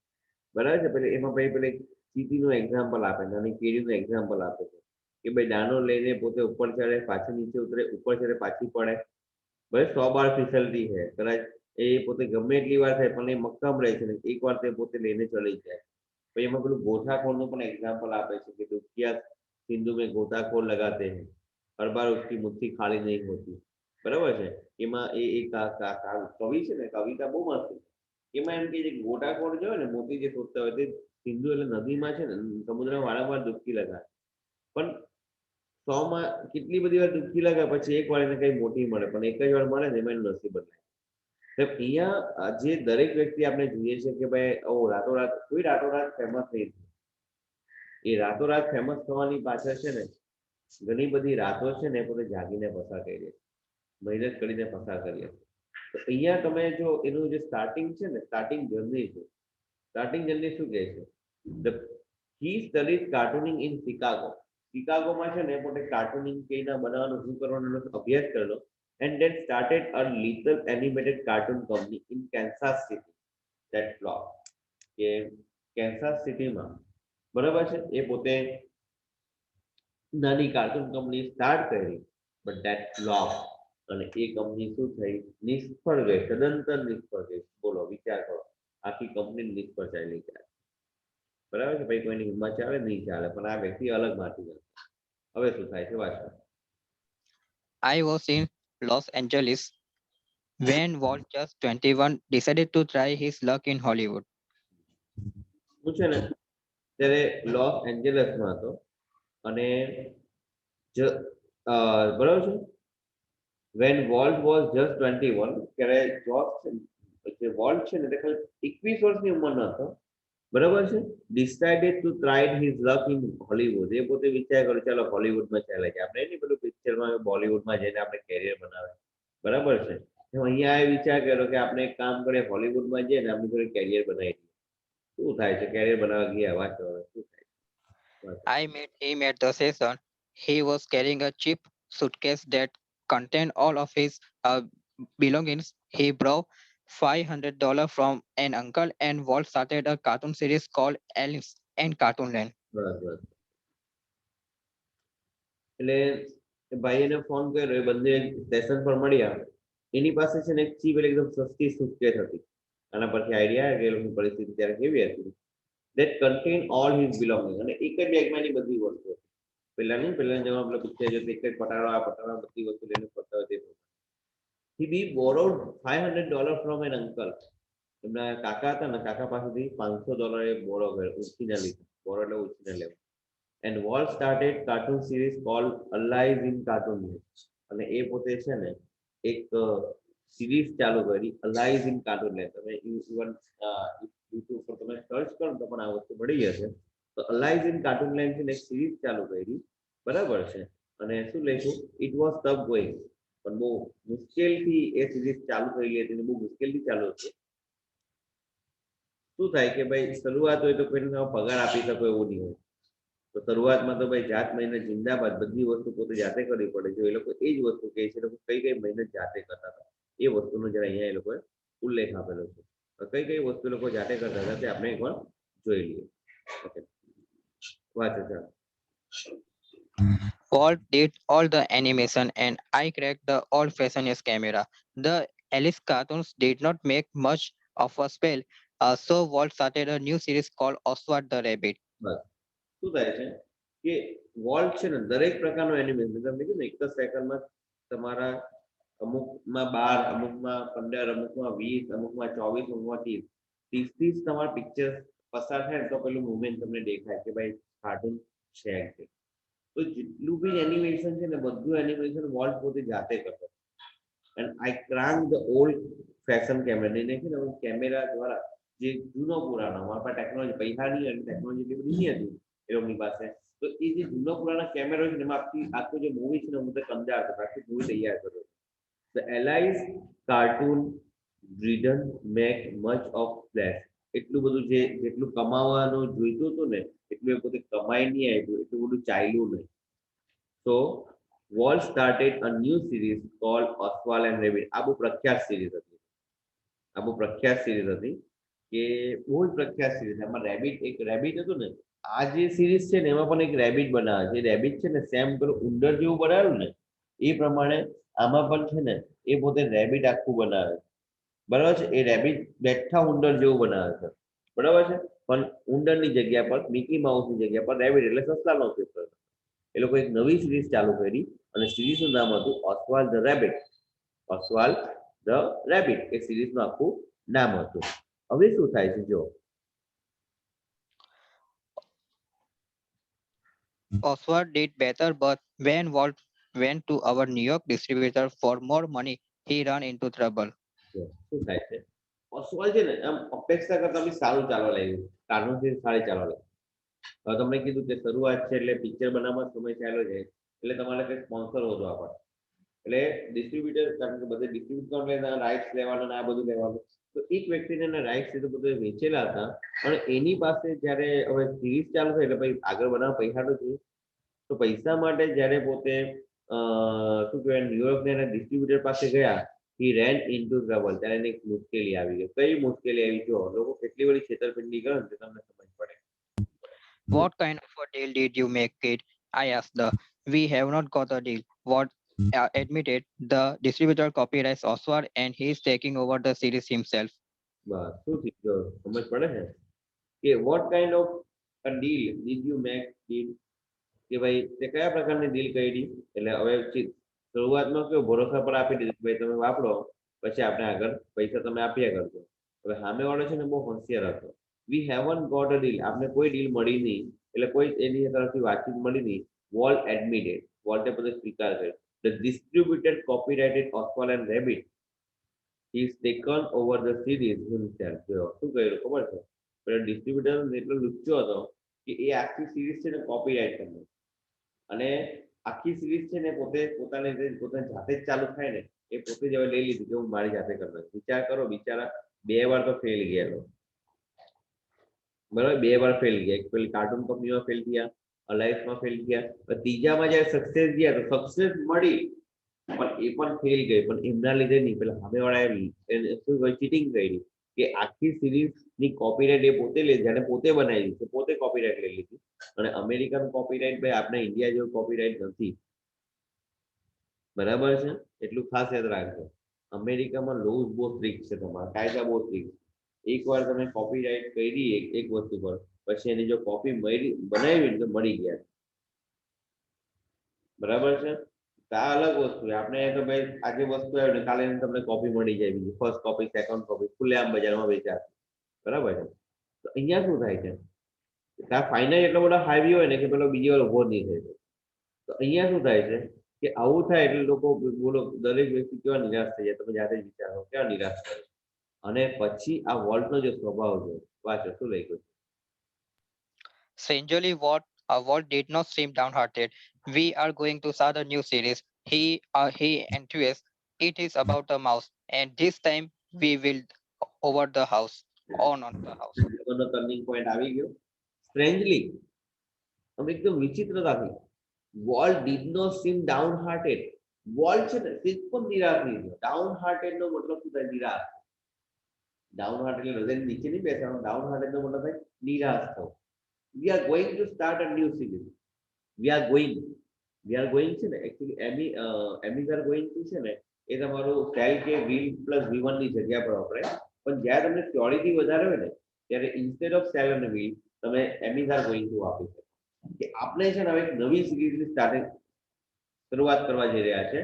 બરાબર છે. પેલી એમાં ભાઈ પેલી ચીટીનું એક્ઝામ્પલ આપે છે અને કેરીનું એક્ઝામ્પલ આપે છે કે ભાઈ દાનો લઈને પોતે ઉપર ચડે, પાછી નીચે ઉતરે, ઉપર ચડે પાછી પડે. ભલે 100 બાર ફિસલતી છે, કદાચ એ પોતે ગમે એટલી વાર થાય પણ એ મક્કમ રહે છે ને એક વાર તે પોતે લઈને ચડી જાય. પછી એમાં પેલું ગોથાખોરનું પણ એક્ઝામ્પલ આપે છે કે દુખિયા સિંધુ મેં ગોતાખોર લગાતે हैं, हर बार उसकी मुट्ठी खाली नहीं होती. બરાબર છે. એમાં એ કવિ છે ને, કવિતા બહુ મસ્ત છે. એમાં એમ કે છે કે ગોટાખોર જો હોય ને, મોતી જે શોધતા હોય તે સિંધુ એટલે નદીમાં છે ને, સમુદ્રમાં વારંવાર ડૂબકી લગાવે, પણ 100 માં કેટલી બધી વાર ડૂબકી લગાવે પછી એક વાર એને કઈ મોટી મળે, પણ એક જ વાર મળે ને એમાં એનું નસીબ બદલાય. તો અહીંયા જે દરેક વ્યક્તિ આપણે જોઈએ છે કે ભાઈ રાતોરાત કોઈ રાતોરાત ફેમસ નહીં થાય. એ રાતોરાત ફેમસ થવાની પાછળ છે ને ઘણી બધી રાતો છે ને એ પોતે જાગીને પસાર કરી છે, મહેનત કરીને પસાર કરીએ. તો અહીંયા તમે જો એનું જે સ્ટાર્ટિંગ છે ને, સ્ટાર્ટિંગ જર્ની છે, સ્ટાર્ટિંગ જર્ની શું કહે છે? The he studies cartooning in Chicago. શિકાગોમાં છે ને એ પોતે કાર્ટૂનિંગ કેના બનાવવાનું શું કરવાનો એનો અભ્યાસ કરેલો. And then started a little animated cartoon company in Kansas City that flop. કે કેન્સાસ સિટીમાં બરાબર છે એ પોતે નાની કાર્ટૂન કંપની સ્ટાર્ટ કરી, બટ ધેટ ફ્લોપ. અને એ કંપની શું થઈ? નિષ્ફળ ગઈ, સદંતર નિષ્ફળ ગઈ. બોલો, વિચાર કરો, આખી કંપની નિષ્ફળ ચાલી જાય. બરાબર છે ભાઈ, કોઈની હિંમત ચાલે નહીં ચાલે, પણ આ વ્યક્તિ અલગ માંથી ગયો. હવે શું થાય છે વાંચો.
I was in Los Angeles when Walt, just 21, decided to try his luck in Hollywood.
શું છે ને ત્યારે લોસ એન્જલસમાં હતો અને બરાબર છે વેન વોલ્ટ વોઝ જસ્ટ 21, ત્યારે જે વોલ્ટ છે ને તે ખાલી 21 વર્ષની ઉંમરનો હતો. બરાબર છે. Decided to try his luck in Hollywood. એ પોતે વિચાર કર્યો ચાલો હોલીવુડમાં ચાલે છે. આપણે એની બધું પિક્ચરમાં બોલીવુડમાં જઈને આપણે કેરિયર બનાવે. બરાબર છે. અહીંયા એ વિચાર કર્યો કે આપણે એક કામ કરીએ, હોલીવુડમાં જઈએ ને આપણી જોડે કેરિયર બનાવી દઈએ. શું થાય છે? કેરિયર બનાવવા ગયા, વાંચો હવે શું થાય.
I met him at the session. He was carrying a cheap suitcase that contained all of his belongings. He borrowed $500 from an uncle, and Walt started a cartoon series called Alice and Cartoonland.
બસ બસ. એટલે ભાઈ એને ફોન કર્યો, એ બંને સ્ટેશન પર મળ્યા. એની પાસે છે ને એક ચીપ એટલે એકદમ સસ્તી સુટકેસ હતી. આના પરથી આઈડિયા કે એ લોકોની પરિસ્થિતિ ત્યારે કેવી હતી. that contain all his belongings. અને એક જ બેગમાં એની બધી વસ્તુ હતી. પહેલાની જવામાં આપણે પિક્ચર જોતે એક જ પટાળા બધી વસ્તુ લઈને ફરતા હોય તે. he borrowed $500 from an uncle. એમના કાકા હતા ને, કાકા પાસેથી $500 એ બોરો કર્યો, ઉછીના લીધા. બોરો એટલે ઉછીના લેવા. and Walt started cartoon series called Alive in Cartoonland. અને એ પોતે છે ને એક સિરીઝ ચાલુ કરી, Alive in Cartoonland. તમે ઇવન યુટ્યુબ પર તમે સર્ચ કરો તો પણ આ વસ્તુ મળી જશે. તો Alive in Cartoonland છે ને એક સિરીઝ ચાલુ કરી. બરાબર છે. અને શું લખ્યું? It was tough going. પણ બહુ મુશ્કેલથી એ સિરીઝ ચાલુ કરેલી હતી, બહુ મુશ્કેલથી ચાલુ હતી. શું થાય કે ભાઈ શરૂઆત હોય તો કોઈને પગાર આપી શકો એવું નહીં હોય. તો શરૂઆતમાં તો ભાઈ જાત મહેનત જિંદાબાદ, બધી વસ્તુ પોતે જાતે કરવી પડે છે. એ લોકો એ જ વસ્તુ કહે છે, લોકો કઈ મહેનત જાતે કરતા હતા એ વસ્તુનો જરા અહીંયા એ લોકોએ ઉલ્લેખ આપેલો છે. કઈ વસ્તુ લોકો જાતે કરતા હતા તે આપણે એકવાર જોઈ લઈએ. ઓકે, વાંચો ચાલો.
Walt did all the animation, and I cracked the old-fashioned camera. The Alice cartoons did not make much of a spell, so Walt started a new series called Oswald the Rabbit.
બસ શું થાય છે કે વોલ્ટ છે ને દરેક પ્રકારનું એનિમેશન, તમને કીધું ને એક જ સેકન્ડમાં તમારા અમુકમાં 12, અમુકમાં 15, અમુકમાં 20, અમુકમાં 24, અમુકમાં 30 તમારા પિક્ચર પસાર થાય તો પેલું મુવમેન્ટ તમને દેખાય કે ભાઈ કાર્ટૂન છે. તો જેટલું બી એનિમેશન છે ને બધું એનિમેશન વોલ્ટ પોતે જાતે કરતો. And I crank the old fashion camera. એને છે ને કેમેરા દ્વારા જે જૂનો પુરાણો, અમારા પાસે ટેકનોલોજી પૈસાની અને ટેકનોલોજી એટલી બધી નહીં હતી એ લોકોની પાસે. તો એ જે જૂનો પુરાણા કેમેરો છે ને એમાં આખું જે મૂવી છે ને હું તો સમજાવ હતો, આખી મૂવી તૈયાર કર્યો. The Alice cartoon didn't make much of flash. એટલું બધું જેટલું કમાવાનું જોઈતું હતું ને એટલું એ પોતે કમાઈ નહીં આવ્યું, એટલું બધું ચાલ્યું નહીં. તો Walt started a new series called Oswald and rabbit. આ બહુ પ્રખ્યાત સિરીઝ હતી. કે બહુ જ પ્રખ્યાત સિરીઝ. એમાં એક રેબિટ હતું ને. આ જે સિરીઝ છે ને એમાં પણ એક રેબિટ બનાવે છે. રેબિટ છે ને સેમ પેલું ઉંદર જેવું બનાવ્યું ને એ પ્રમાણે આમાં પણ છે ને એ પોતે રેબિટ આખું બનાવે છે. બરાબર છે. એ રેબિટ બેઠા ઉંદર જેવું બનાવે છે. બરાબર છે. પણ ઉંદરની જગ્યા પર, મિકી માઉસની જગ્યા પર રેબિટ એટલે સસલાનો ઉપયોગ કરે. એ લોકો એક નવી સિરીઝ ચાલુ કરી અને સિરીઝનું નામ હતું ઓસ્વાલ્ડ ધ રેબિટ. ઓસ્વાલ્ડ ધ રેબિટ એ સિરીઝનું આખું નામ હતું. હવે શું થાય છે જો
Oswald did better, but when Walt went to our New York distributor for more money, he ran into trouble.
શું થાય છે ઓસ્વાલ્ડ છે ને આમ અપેક્ષા કરતા બી સારું ચાલવા લાગ્યું, કાનૂનથી સારી ચાલવા લાગી. હવે તમને કીધું કે શરૂઆત છે એટલે પિક્ચર બનાવવામાં સમય ચાલ્યો જાય એટલે તમારે કંઈક સ્પોન્સર હોતો પડે, એટલે ડિસ્ટ્રીબ્યુટર કારણ કે બધે ડિસ્ટ્રીબ્યુટર રાઇટ્સ લેવાના આ બધું લેવાનું, તો એક વ્યક્તિને રાઇટ્સ છે તો બધું વેચેલા હતા અને એની પાસે જ્યારે હવે સિરીઝ ચાલુ થાય એટલે પછી આગળ બનાવવા પૈસા તો જોઈએ, તો પૈસા માટે જ્યારે પોતે શું કહેવાય ન્યુયોર્કના ડિસ્ટ્રીબ્યુટર પાસે ગયા, he ran into trouble, ત્યારે એને એક મુશ્કેલી આવી ગઈ. કઈ મુશ્કેલી આવી જો લોકો કેટલી બધી છેતરપિંડી કરે ને તે તમને સમજ પડે.
What kind of a deal did you make, kid? I asked. We have not got a deal. What admitted the distributor copyrights Oswald and he is taking over the series himself.
બસ શું થયું જો સમજ પડે છે કે what kind of a deal did you make deal, કે ભાઈ તે કયા પ્રકારની ડીલ કરી, એટલે હવે શરૂઆતમાં કેવું ભરોસા પર આપી દીધું કે ભાઈ તમે વાપરો પછી આપણે આગળ પૈસા તમે આપ્યા કરજો. હવે સામેવાળો છે ને બહુ હોશિયાર હતો. વી હેવન ગોટ અ ડીલ, આપણે કોઈ ડીલ મળી નહીં, એટલે કોઈ એની તરફથી વાતચીત મળી નહીં. વોલ્ટ એડમિટેડ, વોલ્ટે બધો સ્વીકાર કર્યો. The distributed copyrighted Oswald and rabbit is taken over the series himself. જો શું કર્યું ખબર છે, પેલો ડિસ્ટ્રીબ્યુટર એટલો લુચ્ચો હતો કે એ આખી સિરીઝ છે ને કોપીરાઇટ કરી અને આખી સિરીઝ છે ને પોતે પોતાની જાતે જ ચાલુ થાય ને એ પોતે જ હવે લઈ લીધું કે હું મારી જાતે કરતો. વિચાર કરો બિચારા 2 વાર તો ફેલ ગયેલો, બરાબર 2 વાર ફેલ ગયા. એક પેલી કાર્ટૂન કંપનીમાં ફેલ થયા, અલાયન્સમાં ફેલ થયા, ત્રીજામાં જ્યારે સક્સેસ ગયા તો સક્સેસ મળી પણ એ પણ ફેલ ગઈ, પણ એમના લીધે નહીં, પેલા સામેવાળાએ શું ચીટિંગ કરી કે આખી સિરીઝ ની કોપીરાઇટ એ પોતે લે, જેને પોતે બનાવી છે પોતે કોપીરાઇટ લઈ લીધી. અને અમેરિકન કોપીરાઇટ ભાઈ આપણે ઇન્ડિયા જેવું કોપીરાઇટ નથી, બરાબર છે, એટલું ખાસ યાદ રાખજો. અમેરિકામાં લોઝ બહુ સ્ટ્રિક્ટ છે, તમારા કાયદા બહુ સ્ટ્રિક્ટ. એકવાર તમે કોપીરાઇટ કરી એક વસ્તુ પર પછી એની જો કોપી બનાવી તો મળી ગયા, બરાબર છે. આ અલગ વસ્તુ છે, આપણે તો ભાઈ આજે વસ્તુ આવે ને કાલે તમને કોપી મળી જાય, બીજી ફર્સ્ટ કોપી સેકન્ડ કોપી ખુલ્લેઆમ બજારમાં વેચાશે, બરાબર છે. તો અહીંયા શું થાય છે, ફાઇનલ એટલો બધો હાઈવી હોય ને કે પેલો બીજી વાર ઉભો નહીં થાય. તો અહીંયા શું થાય છે કે આવું થાય એટલે લોકો બોલો દરેક વ્યક્તિ કેવા નિરાશ થઈ જાય, તમે જાતે જ વિચારો કેવા નિરાશ થાય. અને પછી આ વોલ્ટનો જે સ્વભાવ છે, વાંચો શું લઈ ગયું.
Strangely, Walt did not seem downhearted. We are going to start a new series. He enthused. It is about a mouse, and this time we will over the house, on the house.
Turning point આવી ગયો. સ્ટ્રેન્જલી અમે એકદમ વિચિત્રતાથી Walt did not seem downhearted. Walt છે ને તે પણ નિરાશ નહીં થયો. ડાઉન હાર્ટેડ નો મતલબ શું થાય, નિરાશ. ડાઉન હાર્ટ એટલે હૃદય નીચે નહીં બેસવાનું, ડાઉન હાર્ટેડ નો મતલબ થાય નિરાશ થવું. We are going to start a new series. We are going છે ને એકચ્યુઅલી એમી આર ગોઈંગ ટુ છે ને એ તમારું સેલ કે વીલ પ્લસ V1 ની જગ્યા પર વપરાય, પણ જ્યારે તમને પ્યોરિટી વધારે હોય ને ત્યારે ઇન્સ્ટેડ ઓફ સેલ અને વીલ તમે એમી આર ગોઈંગ ટુ આપી શકો. કે આપણે છે ને હવે એક નવી સિરીઝની શરૂઆત કરવા જઈ રહ્યા છે.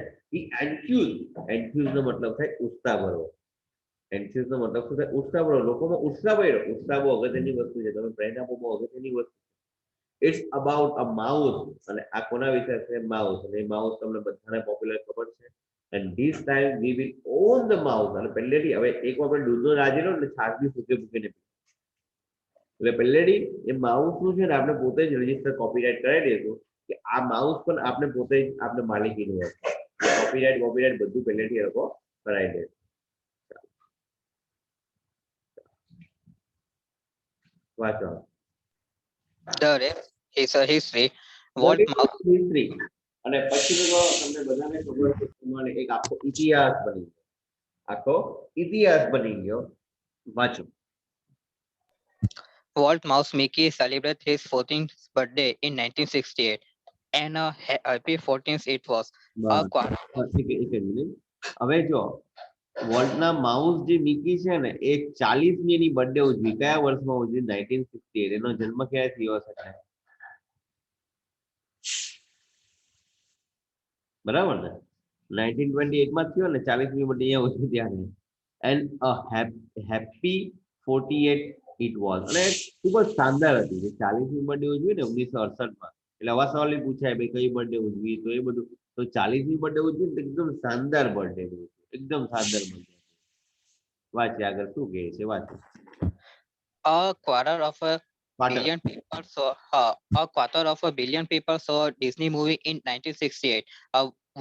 એન્થ્યુઝ નો મતલબ થાય ઉત્સાહ ભરવો. એન્થ્યુઝ નો મતલબ શું થાય, ઉત્સાહ ભરવો. લોકોમાં ઉત્સાહ ભર્યો. ઉત્સાહ બહુ અગત્યની વસ્તુ છે, તમે પ્રેરણા આપો બહુ અગત્યની વસ્તુ. It's about a mouse. અને આ કોના વિશે છે, માઉસ. અને એ માઉસ તમને બધાને પોપ્યુલર ખબર છે. And this time we will on the mouse. અને પહેલેથી હવે એક વાર દૂધનો રાજેલો એટલે છાસ બી ફૂકે ફૂકીને એટલે પહેલેથી એ માઉસ નું છે ને આપણે પોતે જ રજીસ્ટર કોપીરાઇટ કરાવી દઈશું કે આ માઉસ પણ આપણે પોતે જ આપણે માલિકીનું હોય. કોપીરાઇટ બધું પહેલેથી એ લોકો કરાવી દે. વાંચો
The rest is a history. Walt Mouse
history. અને પછી તો તમને બધાને ખબર છે પ્રમાણે એક આખો ઇતિહાસ બની ગયો. આખો ઇતિહાસ બની ગયો. વાંચો.
Walt Mouse Mickey celebrated his 14th birthday in 1968, and a happy 14th it was. A
એક મિનિટ. હવે જો વોલ્ટના માઉસ જે મિકી છે ને એ 40મી એની બર્થડે ઉજવી. કયા વર્ષમાં ઉજવી? 1968. એનો જન્મ ક્યારે થયો હશે? બરાબર ને? 1928 માં થયો ને 40મી બર્થડે અહીંયા ઉજવી ત્યારે. And a happy 48 it was. અને ખૂબ જ શાનદાર હતી જે 40મી બર્થડે ઉજવી ને 1968 માં. એટલે આવા સવાલ પૂછાય ભાઈ કઈ બર્થડે ઉજવી, તો એ બધું. તો 40મી બર્થડે ઉજવી ને એકદમ શાનદાર બર્થડે, એકદમ શાનદાર બર્થડે. વાંચે આગળ શું કહે છે, વાંચે.
A quarter of a
Patan.
billion people saw a quarter of a billion people saw a Disney movie in 1968.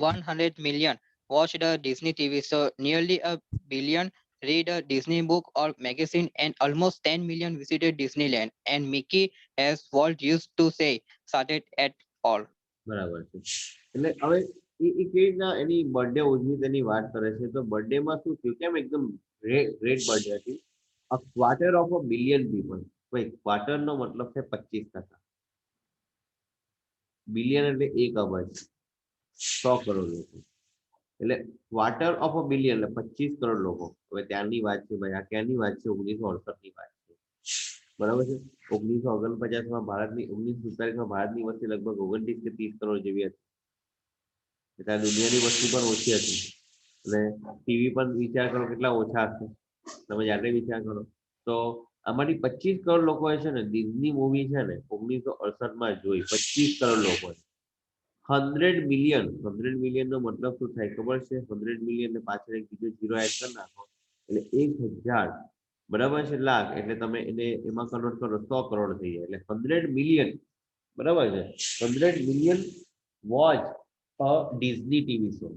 100 million watched a Disney TV show. Nearly a billion read a Disney book or magazine, and almost 10 million visited Disneyland. And Mickey, as Walt used to say, started at all.
બરાબર છે. એટલે હવે એ કેવી રીતના એની બર્થડે ઉજવી તેની વાત કરે છે. તો બર્થડે માં શું થયું, કેમ એકદમ ગ્રેટ બર્થડે હતી. A quarter of a billion people. ભાઈ ક્વાર્ટર નો મતલબ છે 25%. બિલિયન એટલે 1 અબજ, 100 કરોડ લોકો. એટલે ક્વાર્ટર ઓફ અ બિલિયન એટલે 25 કરોડ લોકો. હવે ત્યાંની વાત છે ભાઈ, આ ક્યાંની વાત છે, 1968 ની વાત છે. બરાબર છે. 1949 માં ભારતની 1947 માં ભારતની વસ્તી લગભગ 29 કે 30 કરોડ જેવી હતી. એટલે દુનિયાની વસ્તી પણ ઓછી હતી. અને ટીવી પણ વિચાર કરો કેટલા ઓછા હશે, તમે જાતે વિચાર કરો. તો આમાંથી 25 કરોડ લોકોએ છે ને ડિઝની મૂવી છે ને 1968 માં જોઈ. 25 કરોડ લોકો. 100 મિલિયન. 100 મિલિયન નો મતલબ શું થાય ખબર છે? 100 મિલિયન ને પાછળ એક બીજો ઝીરો એડ કરી નાખો એટલે 1000, બરાબર છે, લાખ. એટલે તમે એને એમાં કન્વર્ટ કરો 100 કરોડ થઈ જાય. એટલે 100 મિલિયન, બરાબર છે, 100 million watch a Disney TV show.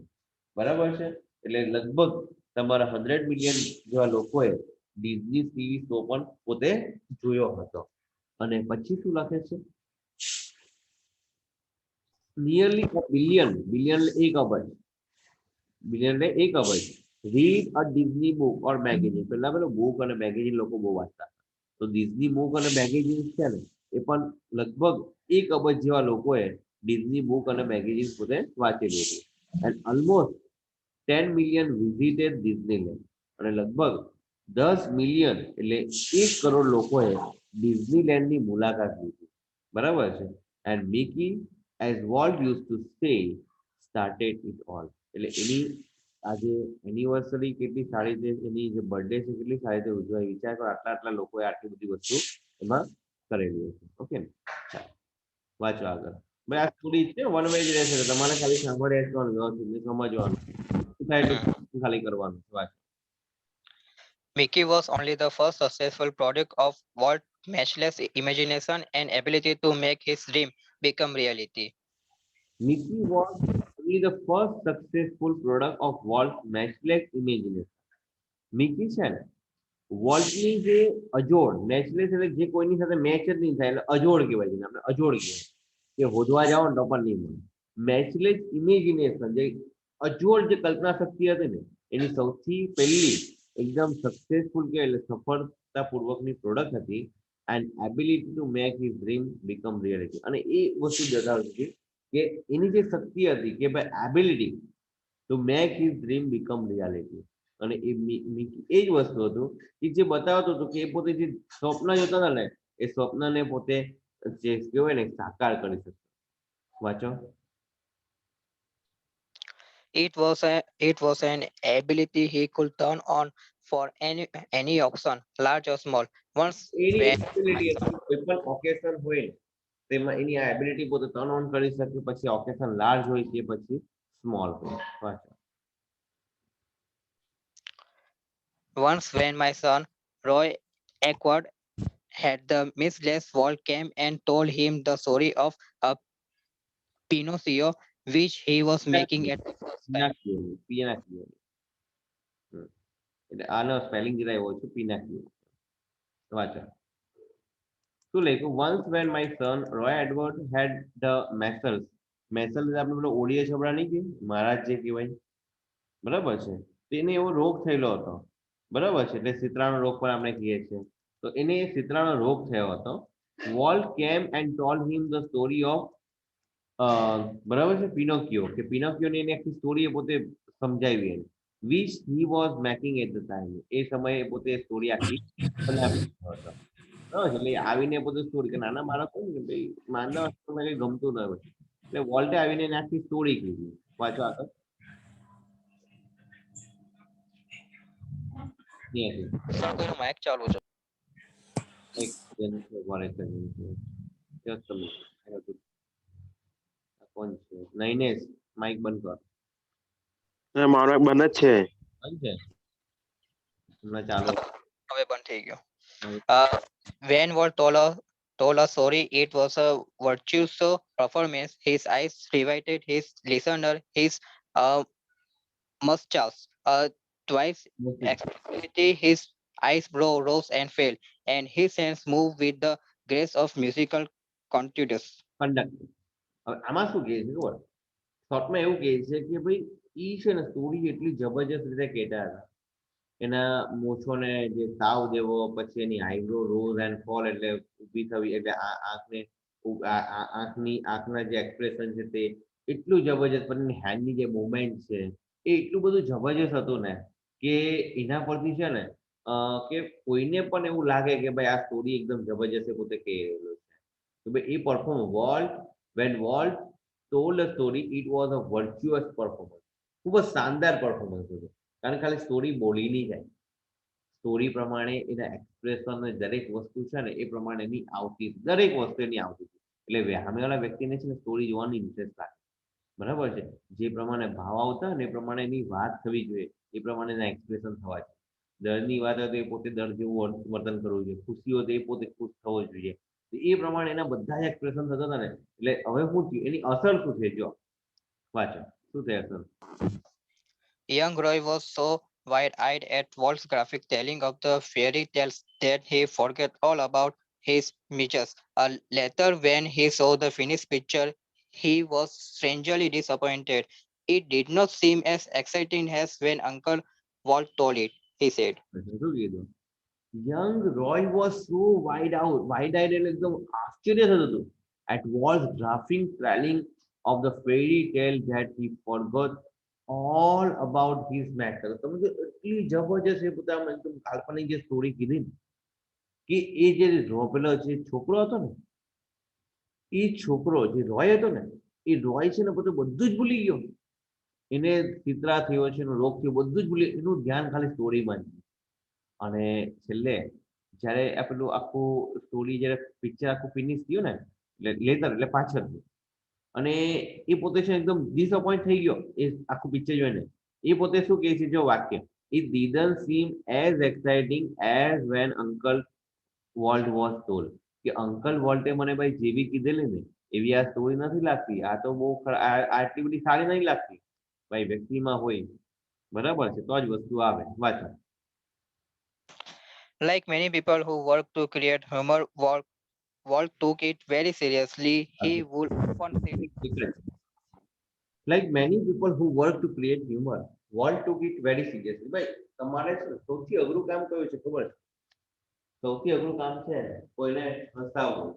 બરાબર છે. એટલે લગભગ તમારા 100 મિલિયન જેવા લોકોએ ડિઝની ટીવી શો પણ પોતે જોયો હતો. અને પછી શું લખે છે? Nearly billion. બિલિયન એક અબજ. બિલિયન એટલે 1 અબજ read a Disney book or magazine. પેલા પેલો બુક અને મેગેઝિન લોકો બહુ વાંચતા. તો ડિઝની બુક અને મેગેઝિન છે ને એ પણ લગભગ 1 અબજ જેવા લોકોએ ડિઝની બુક અને મેગેઝિન પોતે વાંચેલી હતી. And almost 10 million visited Disneyland. અને લગભગ 10 મિલિયન એટલે 1 કરોડ લોકોએ ડિઝનીલેન્ડની મુલાકાત લીધી. બરાબર છે. And Mickey, as volt use to say, started it all. એટલે એની આજે એનિવર્સરી કેટલી સારી રીતે, એની જે બર્થડે છે કેટલી સારી રીતે ઉજવાય. વિચાર કરો આટલા આટલા લોકોએ આટલી બધી વસ્તુ એમાં કરેલી હશે. ઓકે, વાંચો આગળ. ભાઈ આ સ્ટોરી છે, વન વે જ રહેશે. તમારે ખાલી સાંભળે વ્યવસ્થિત સમજવાનું. શું થાય એટલું ખાલી કરવાનું. વાંચો.
Mickey was only the first successful product of Walt's matchless imagination and ability to make his dream become reality.
Mickey was only the first successful product of Walt's matchless imagination. Mickey છે ને વોલ્ટની જે અજોડ, મેચલેસ એટલે જે કોઈની સાથે મેચ જ નહીં થાય એટલે અજોડ કહેવાય છે. આપણે અજોડ કહેવાય કે હોદવા જાઓ ને તો પણ નહીં મળે. મેચલેસ ઇમેજિનેશન, જે અજોડ જે કલ્પના શક્તિ હતી ને એની સૌથી પહેલી એકદમ સક્સેસફુલ કે એટલે સફળતાપૂર્વકની પ્રોડક્ટ હતી. And ability to make his dream become reality. અને એ વસ્તુ દર્શાવતી હતી કે એની જે શક્તિ હતી કે ભાઈ ability to make his dream become reality. અને એ જ વસ્તુ હતું કે જે બતાવતું હતું કે એ પોતે જે સ્વપ્ન જોતા હતા ને એ સ્વપ્નને પોતે જે કહેવાય ને સાકાર કરી શકતો. વાંચો.
It was an ability he could turn on for any auction, large or small. Once
any
when my
ability
son
હતી કોઈ પણ ઓકેશન હોય તેમાં એની આ એબિલિટી પોતે ટર્ન ઓન કરી શકે. પછી ઓકેશન લાર્જ હોય કે પછી સ્મોલ હોય. વાંચો.
Once when my son Roy Eckward had the missless Walt came and told him the story of a Pinocchio which he was making at the first time.
પિનાકીઓ. એટલે આનો સ્પેલિંગ જરા એવો છે, પિનાકીઓ. વાંચો. શું લખ્યું? Once when my son Roy Edward had the measles. Measles આપણે પેલો ઓડિયો છબડા નહીં કે મહારાજ જે કહેવાય, બરાબર છે, તેને એવો રોગ થયેલો હતો. બરાબર છે. એટલે શીતળાનો રોગ પણ આપણે કહીએ છીએ. તો એને શીતળાનો રોગ થયો હતો. વોલ્ટ કેમ and told him the story of, બરાબર છે, પિનોકિયો. કે પિનોકિયોની એની આખી સ્ટોરી પોતે સમજાવી એને. Which he was making at the time. એ સમયે પોતે સ્ટોરી આખી બનાવી રહ્યો હતો. બરાબર છે. એટલે આવીને પોતે સ્ટોરી કે નાના બાળકો ને ભાઈ માનવ કઈ ગમતું ન હોય એટલે વોલ્ટે આવીને એની આખી સ્ટોરી કીધી. વાંચો આગળ. ત્યાંથી
માઇક ચાલુ છે.
એક જેનું છે કોને કર્યું છે just a minute. I have to- આ કોણ છે નૈનેશ માઇક બંધ
મારો એક બંધ જ છે.
બંધ છે હમણાં ચાલુ
હવે બંધ થઈ ગયો.
હવે
When Walt told us sorry, it was a virtuous performance. His eyes riveted his listener, his uh, mustache twice
નથી.
explicitly, his eyes brow rose and fell, and his hands moved with the grace of musical contours.
Conductor હવે આમાં શું કહે છે ખબર શોર્ટમાં એવું કહે છે કે ભાઈ ઈ છે ને સ્ટોરી એટલી જબરજસ્ત રીતે કહેતા હતા એના મૂછોને જે તાવ દેવો પછી એની આઈબ્રો રોઝ એન્ડ ફોલ એટલે ઊભી થવી એટલે આંખને આંખના જે એક્સપ્રેશન છે તે એટલું જબરજસ્ત પણ એની હેન્ડની જે મુવમેન્ટ છે એ એટલું બધું જબરજસ્ત હતું ને કે એના પરથી છે ને કે કોઈને પણ એવું લાગે કે ભાઈ આ સ્ટોરી એકદમ જબરજસ્ત એ પોતે કહી રહેલો છે કે ભાઈ એ perform when Walt told a story it was a virtuous performance ખૂબ જ શાનદાર પરફોર્મન્સ હતું કારણ કે ખાલી સ્ટોરી બોલી નહીં જાય સ્ટોરી પ્રમાણે એના એક્સપ્રેશન દરેક વસ્તુ છે ને એ પ્રમાણે એની આવતી દરેક વસ્તુ એની આવતી હતી એટલે સામેવાળા વ્યક્તિને છે ને સ્ટોરી જોવાની ઇન્ટરેસ્ટ લાગે બરાબર છે જે પ્રમાણે ભાવ આવતા ને એ પ્રમાણે એની વાત થવી જોઈએ એ પ્રમાણે એના એક્સપ્રેશન થવા જોઈએ દર્દની વાત હોય તો એ પોતે દર્દ જેવું વર્તન કરવું જોઈએ ખુશી હોય તો એ પોતે ખુશ થવો જોઈએ એ પ્રમાણે એના બધા જ એક્સપ્રેશન થતા હતા ને એટલે હવે શું થયું એની અસર શું છે જો વાંચો શું થાય અસર
Young Roy was so wide-eyed at Walt's graphic telling of the fairy tales that he forgot all about his misses. Later, when he saw the finished picture, he was strangely disappointed. It did not seem as exciting as when Uncle Walt told it, he said.
શું કીધું young Roy was so wide eyed એટલે એકદમ આશ્ચર્ય થતું હતું at Walt's graphic telling of the fairy tale that he forgot all about his matter તમે જો એટલી જબરજસ્ત એ બધા એકદમ કાલ્પનિક જે સ્ટોરી કીધી ને કે એ જે પેલો જે છોકરો હતો ને એ છોકરો જે રોય હતો ને એ રોય છે ને પોતે બધું જ ભૂલી ગયો એને ચિત્રા થયો છે એનો રોગ થયો બધું જ ભૂલી એનું ધ્યાન ખાલી સ્ટોરીમાં જ અને છેલ્લે જ્યારે આ પેલું આખું સ્ટોરી જ્યારે પિક્ચર આખું ફિનિશ થયું ને એટલે લેતર એટલે પાછળ અને એ પોતે છે એકદમ ડિસઅપોઇન્ટ થઈ ગયો એ આખું પિક્ચર જોઈને એ પોતે શું કહે છે જો વાક્ય it didn't seem as exciting as when Uncle Walt was told કે અંકલ વોલ્ટે મને ભાઈ જેવી કીધેલી ને એવી આ સ્ટોરી નથી લાગતી આ તો બહુ આટલી બધી સારી નહીં લાગતી ભાઈ વ્યક્તિમાં હોય બરાબર છે તો જ વસ્તુ આવે વાંચો
Like many people who work to create humor, Walt took it very seriously. He would often say,
like many people who work to create humor Walt took it very seriously ભાઈ તમારે સૌથી અઘરું કામ કયું છે ખબર છે સૌથી અઘરું કામ છે કોઈને હસાવવું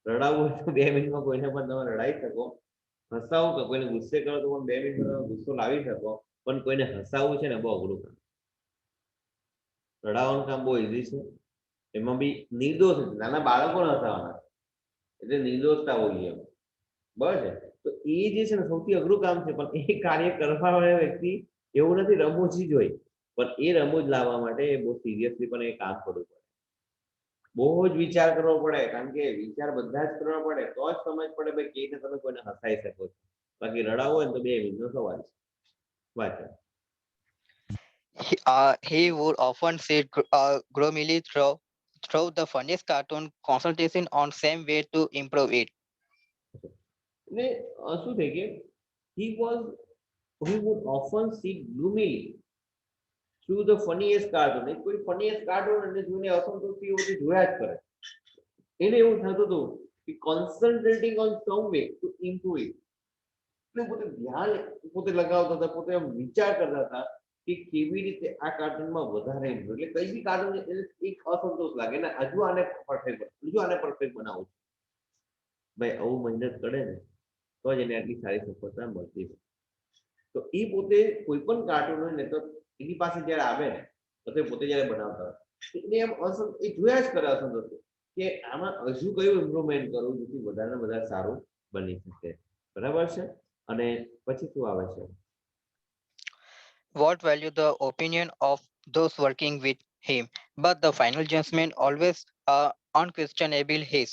છે રડાવવું હોય તો 2 મિનિટમાં કોઈને પણ તમે રડાવી શકો હસાવું કે કોઈને ગુસ્સે કરો તો પણ 2 મિનિટમાં ગુસ્સો લાવી શકો પણ કોઈને હસાવવું છે ને બહુ અઘરું કામ રડાવવાનું કામ બહુ ઈઝી છે એમાં બી નિર્દોષ નાના બાળકોને હસાવવાના એટલે નિર્દોષતા હોવી એમ બરાબર છે તો એ જે છે ને સૌથી અઘરું કામ છે પણ એ કાર્ય કરવા વાળા વ્યક્તિ એવું નથી રમૂજી જ હોય પણ એ રમૂજ લાવવા માટે બહુ સિરિયસલી પણ એ કામ કરવું પડે બહુ જ વિચાર કરવો પડે કારણ કે વિચાર બધા જ કરવા પડે તો જ સમજ પડે ભાઈ કેવી રીતે તમે કોઈને હસાઈ શકો છો બાકી રડાવો હોય ને તો 2 મિનિટનો સવાલ છે વાંચો
he would often sit gloomily through the funniest cartoon, concentrating on same way to improve it.
એટલે શું થાય કે he would often sit gloomily through the funniest cartoon કોઈ funniest cartoon એટલે જોઈને અસંતોષી એવું બધું જોયા જ કરે એને એવું થતું હતું કે concentrating on some way to improve it એટલે પોતે ધ્યાન પોતે લગાવતા હતા પોતે આમ વિચાર કરતા હતા કે કેવી રીતે આ કાર્ટૂનમાં વધારે improve એટલે કઈ બી કાર્ટૂન એક અસંતોષ લાગે ને હજુ આને પરફેક્ટ બનાવું છે ભાઈ આવું મહેનત કરે ને તો જ એને આટલી સારી સફળતા મળતી હોય તો એ પોતે કોઈ પણ કાર્ટૂન હોય ને તો એની પાસે જ્યારે આવે ને તો તે પોતે જ્યારે બનાવતા હોય એટલે એમ એ જોયા જ કરે અસંતોષ કે આમાં હજુ કયું ઇમ્પ્રુવમેન્ટ કરવું જેથી વધારે ને વધારે સારું બની શકે બરાબર છે અને પછી શું આવે છે
Walt valued the opinion of those working with him, but the final judgment always unquestionable his.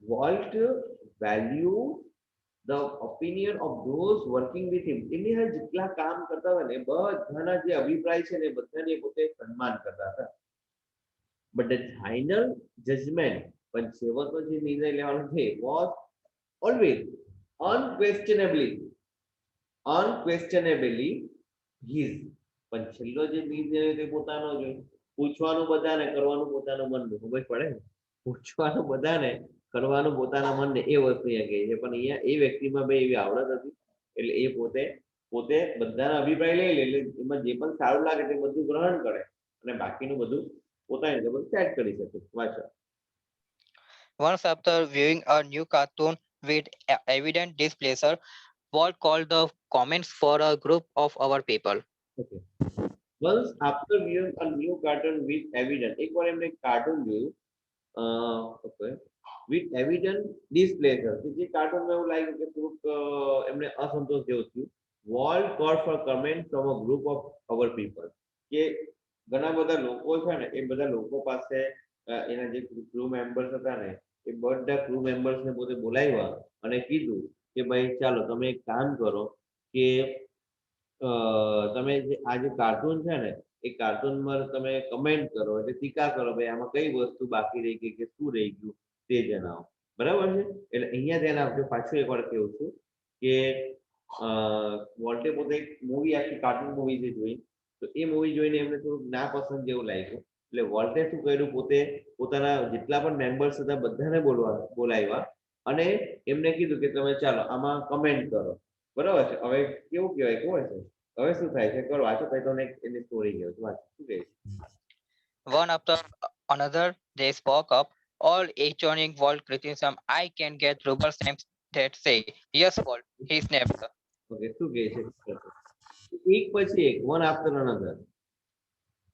Walt value the opinion of those working with him. એની હારે જેટલા કામ કરતા હોય ને બધાના જે અભિપ્રાય છે ને બધાને એ પોતે સન્માન કરતા હતા. But the final judgment, પણ છેવટનો જે નિર્ણય લેવાનો છે, was always unquestionably his. પણ છેલ્લો જે નિર્ણય તે પોતાનો જ હોય. પૂછવાનું બધાને, કરવાનું પોતાનું મન. ખબર પડે ને? પૂછવાનું બધાને, કરવાનું પોતાના મનને, એ વસ્તુ અહીંયા કહે છે. પણ અહીંયા એ વ્યક્તિમાં ભાઈ એવી આવડત હતી એટલે એ પોતે પોતે બધાના અભિપ્રાય લઈ લે, એટલે એમાં જે પણ સારું લાગે તે બધું ગ્રહણ કરે અને બાકીનું બધું પોતાની રીતે બધું સેટ કરી શકે. વાંચો.
Once after viewing a new cartoon with evident displeasure, Walt called the comments for a group of our people.
Okay. Once after viewing a new cartoon with evident, એકવાર એમને કાર્ટૂન જોયું okay, with evident displeasure, કે જે કાર્ટૂનમાં એવું લાગ્યું કે થોડુંક એમને અસંતોષ જેવું થયું. Walt called for comment from a group of our people, કે ઘણા બધા લોકો છે ને એ બધા લોકો પાસે એના જે ક્રૂ મેમ્બર્સ હતા ને એ બધા ક્રૂ મેમ્બર્સને પોતે બોલાવ્યા અને કીધું કે ભાઈ ચાલો તમે એક કામ કરો કે તમે આ જે કાર્ટૂન છે ને એ કાર્ટૂનમાં તમે કમેન્ટ કરો, એટલે ટીકા કરો ભાઈ આમાં કઈ વસ્તુ બાકી રહી ગઈ કે શું રહી ગયું તે જણાવો. બરાબર છે? એટલે અહીંયા ધ્યાન આપજો. પાછું એકવાર કેવું છું કે વોલ્ટે પોતે એક મૂવી, આખી કાર્ટૂન મૂવી જે જોઈ, તો એ મૂવી જોઈને એમને થોડુંક ના પસંદ જેવું લાગ્યું. એટલે વોલ્ટે શું કર્યું, પોતે પોતાના જેટલા પણ મેમ્બર્સ હતા બધાને બોલાવ્યા અને એમને કીધું કે તમે ચાલો આમાં કમેન્ટ કરો. બરાબર છે? હવે કેવું કહેવાય ખબર છે? હવે શું થાય છે? કરો વાંચો, પછી તમને એની સ્ટોરી કહું છું. વાંચો શું કહે છે.
One after another, they spoke up, all echoing Walt criticism. I can get rubber stamps that say, "Yes, Walt," he snapped.
Okay, શું કહે છે? એક પછી એક, વન આફ્ટર અનધર.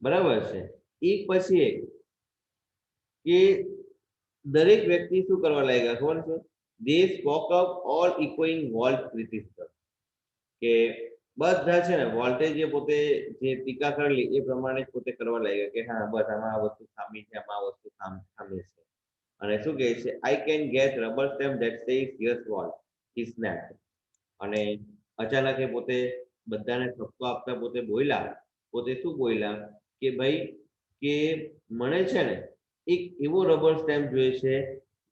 બરાબર છે? એક પછી એક કે દરેક વ્યક્તિ શું કરવા લાગ્યા ખબર છે? They spoke up all echoing Walt criticism, કે બધા છે ને વોલ્ટે જે પોતે જે ટીકા કરેલી એ પ્રમાણે જ પોતે કરવા લાગ્યા કે હા બસ આમાં આ વસ્તુ ખામી છે, આમાં આ વસ્તુ ખામી છે. અને શું કહે છે? I can get rubber stamp that says yes Walt, he snapped. અને અચાનક એ પોતે બધાને ઠપકો આપતા પોતે બોલ્યા, પોતે શું બોલ્યા કે ભાઈ કે મને છે ને એક એવો રબર સ્ટેમ્પ જોઈએ છે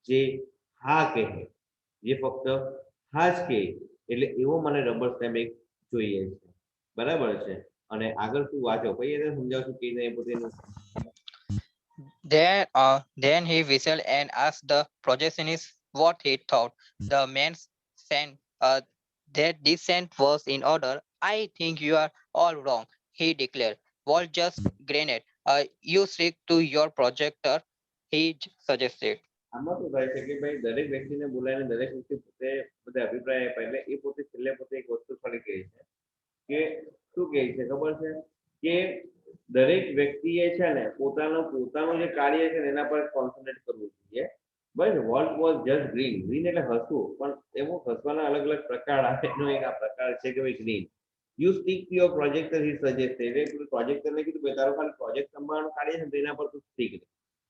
જે હા કહે, જે ફક્ત હા જ કહે, એટલે એવો મને રબર સ્ટેમ્પ એક જોઈએ છે. બરાબર છે? અને આગળ શું વાંચો, પછી એને સમજાવશું કે એને પોતેનું.
Then he whistled and asked the projectionist what he thought. The man said that this scent was in order. I think you are all wrong, he declared. Walt just grinned. You stick to your projector, he suggested.
આમાં શું થાય છે કે ભાઈ દરેક વ્યક્તિને બોલાવીને દરેક વ્યક્તિ પોતે બધા અભિપ્રાય આપ્યા, એટલે એ પોતે છેલ્લે પોતે એક વસ્તુ ફરી કહે છે કે શું કહે છે ખબર છે કે દરેક વ્યક્તિએ છે ને પોતાનું જે કાર્ય છે ને એના પર કોન્સન્ટ્રેટ કરવું જોઈએ. બસ Walt was just green. Green એટલે હસવું, પણ એવો હસવાના અલગ અલગ પ્રકાર આવે. એનો એક આ પ્રકાર છે કે ભાઈ green. You stick to your projector, he suggested. એટલે પ્રોજેક્ટરને કીધું ભાઈ તારું ખાલી પ્રોજેક્ટ સંભાળવાનું કાર્ય છે ને એના પર તું સ્ટીક રહે,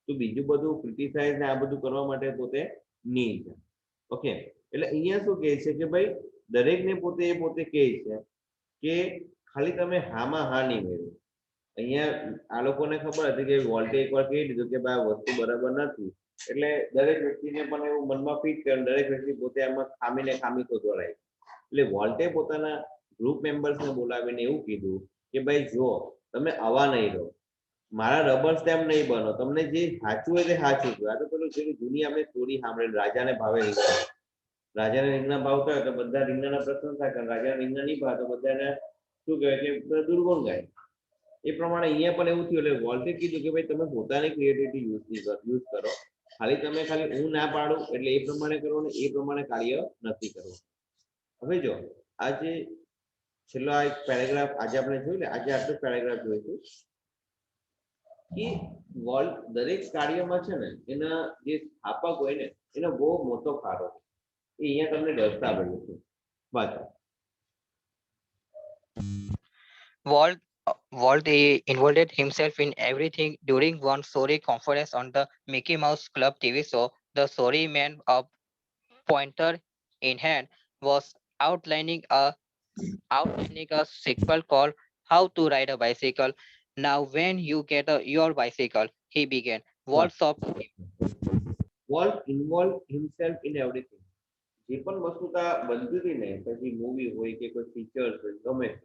તું બીજું બધું ક્રિટિસાઇઝ ને આ બધું કરવા માટે પોતે નહીં છે. ઓકે, એટલે અહીંયા શું કહે છે કે ભાઈ દરેકને પોતે કહે છે કે ખાલી તમે હામાં હા નહીં મેળવો. અહીંયા આ લોકોને ખબર હતી કે વોલ્ટે એકવાર કહી દીધું કે ભાઈ આ વસ્તુ બરાબર નથી, એટલે દરેક વ્યક્તિને પણ એવું મનમાં ફિટ કર્યું, દરેક વ્યક્તિ પોતે એમાં ખામી શોધવા લાગી. એટલે વોલ્ટે પોતાના ગ્રુપ મેમ્બર્સને બોલાવીને એવું કીધું કે ભાઈ જો તમે આવા નહીં રહો, મારા રબર સ્ટેમ્પ નહીં બનો, તમને જે સાચું હોય તે સાચું કહ્યું. આ તો પેલું જેની જૂની આપણે સ્ટોરી સાંભળેલી, રાજાને ભાવે રીંગણા. રાજાને રીંગણા ભાવતા હોય તો બધા રીંગણાના પ્રશંસા કરે, રાજાને રીંગણા નહીં ભાવે તો બધાને શું કહેવાય કે દુર્ગુણ ગાય. એ પ્રમાણે અહીંયા પણ એવું થયું. એટલે વોલ્ટે કીધું કે ભાઈ તમે પોતાની ક્રિએટિવિટી યુઝ કરો, ખાલી હું ના પાડું એટલે એ પ્રમાણે કરો ને એ પ્રમાણે કાર્ય નથી કરવું. હવે જો આજે છેલ્લો આ એક પેરેગ્રાફ આજે આપણે જોયું ને, આજે આટલો પેરેગ્રાફ જોઈશું કે વોલ્ટ દરેક કાર્યમાં છે ને એના જે સ્થાપક હોય ને એનો બહુ મોટો ફાળો છે. એ અહીંયા તમને દર્શાવેલું છે. વાંચો.
Walt Walt involved himself in everything during one story conference on the Mickey Mouse Club TV show. The story man, a pointer in hand, was outlining a sequel called How to Ride a Bicycle. Now, when you get your bicycle, he began. Walt stopped him.
Volt involve himself in everything. જે પણ વસ્તુ ત્યાં બનતી હતી ને, પછી મૂવી હોય કે કોઈ ફીચર્સ હોય ગમે તે,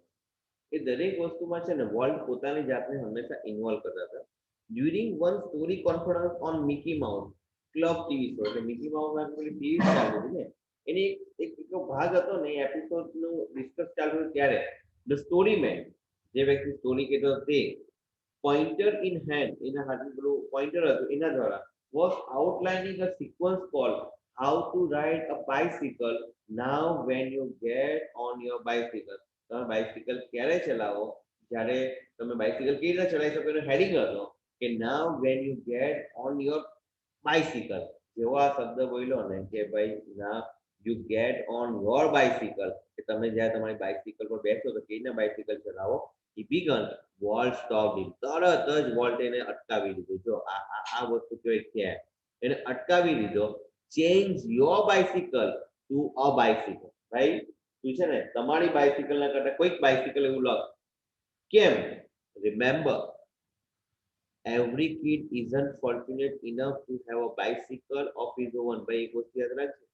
એ દરેક વસ્તુમાં છે ને વોલ્ટ પોતાની જાતને હંમેશા ઇન્વોલ્વ કરતા હતા. During one story conference on Mickey mouse club TV show, એટલે મિકી માઉસ પેલી ટીવી ચાલુ હતી ને, એની એક ભાગ હતો ને, એ એપિસોડનું ડિસ્કસ ચાલુ હતું ત્યારે ધ સ્ટોરી મેન, જે વ્યક્તિ સ્ટોરી કહેતો તે પોઇન્ટર ઇન હેન્ડ, એના હાથમાં પેલું પોઇન્ટર હતું, એના દ્વારા was outlining a sequence called How to Ride a Bicycle Now When You Get on Your Bicycle. તમે બાઇસિકલ ક્યારે ચલાવો, જ્યારે તમે બાઇસિકલ કેવી રીતે ચલાવી શકો એનો હેડિંગ હતો કે now when you get on your bicycle. જેવો આ શબ્દ બોલ્યો ને કે ભાઈ ના you get on your bicycle, કે તમે જ્યારે તમારી બાઇસિકલ પર બેસો તો કેવી રીતે બાઇસિકલ ચલાવો. he began, volt stopped him. તરત જ વોલ્ટ એને અટકાવી દીધું. જો આ વસ્તુ કેવી છે, એને અટકાવી દીધો. Change your bicycle to a bicycle. ભાઈ તું છે ને તમારી બાઇસિકલ ના કરતા કોઈક બાઇસિકલ એવું લખ. કેમ? Remember, every kid isn't fortunate enough to have a bicycle of his own. ભાઈ એક વસ્તુ યાદ રાખજો,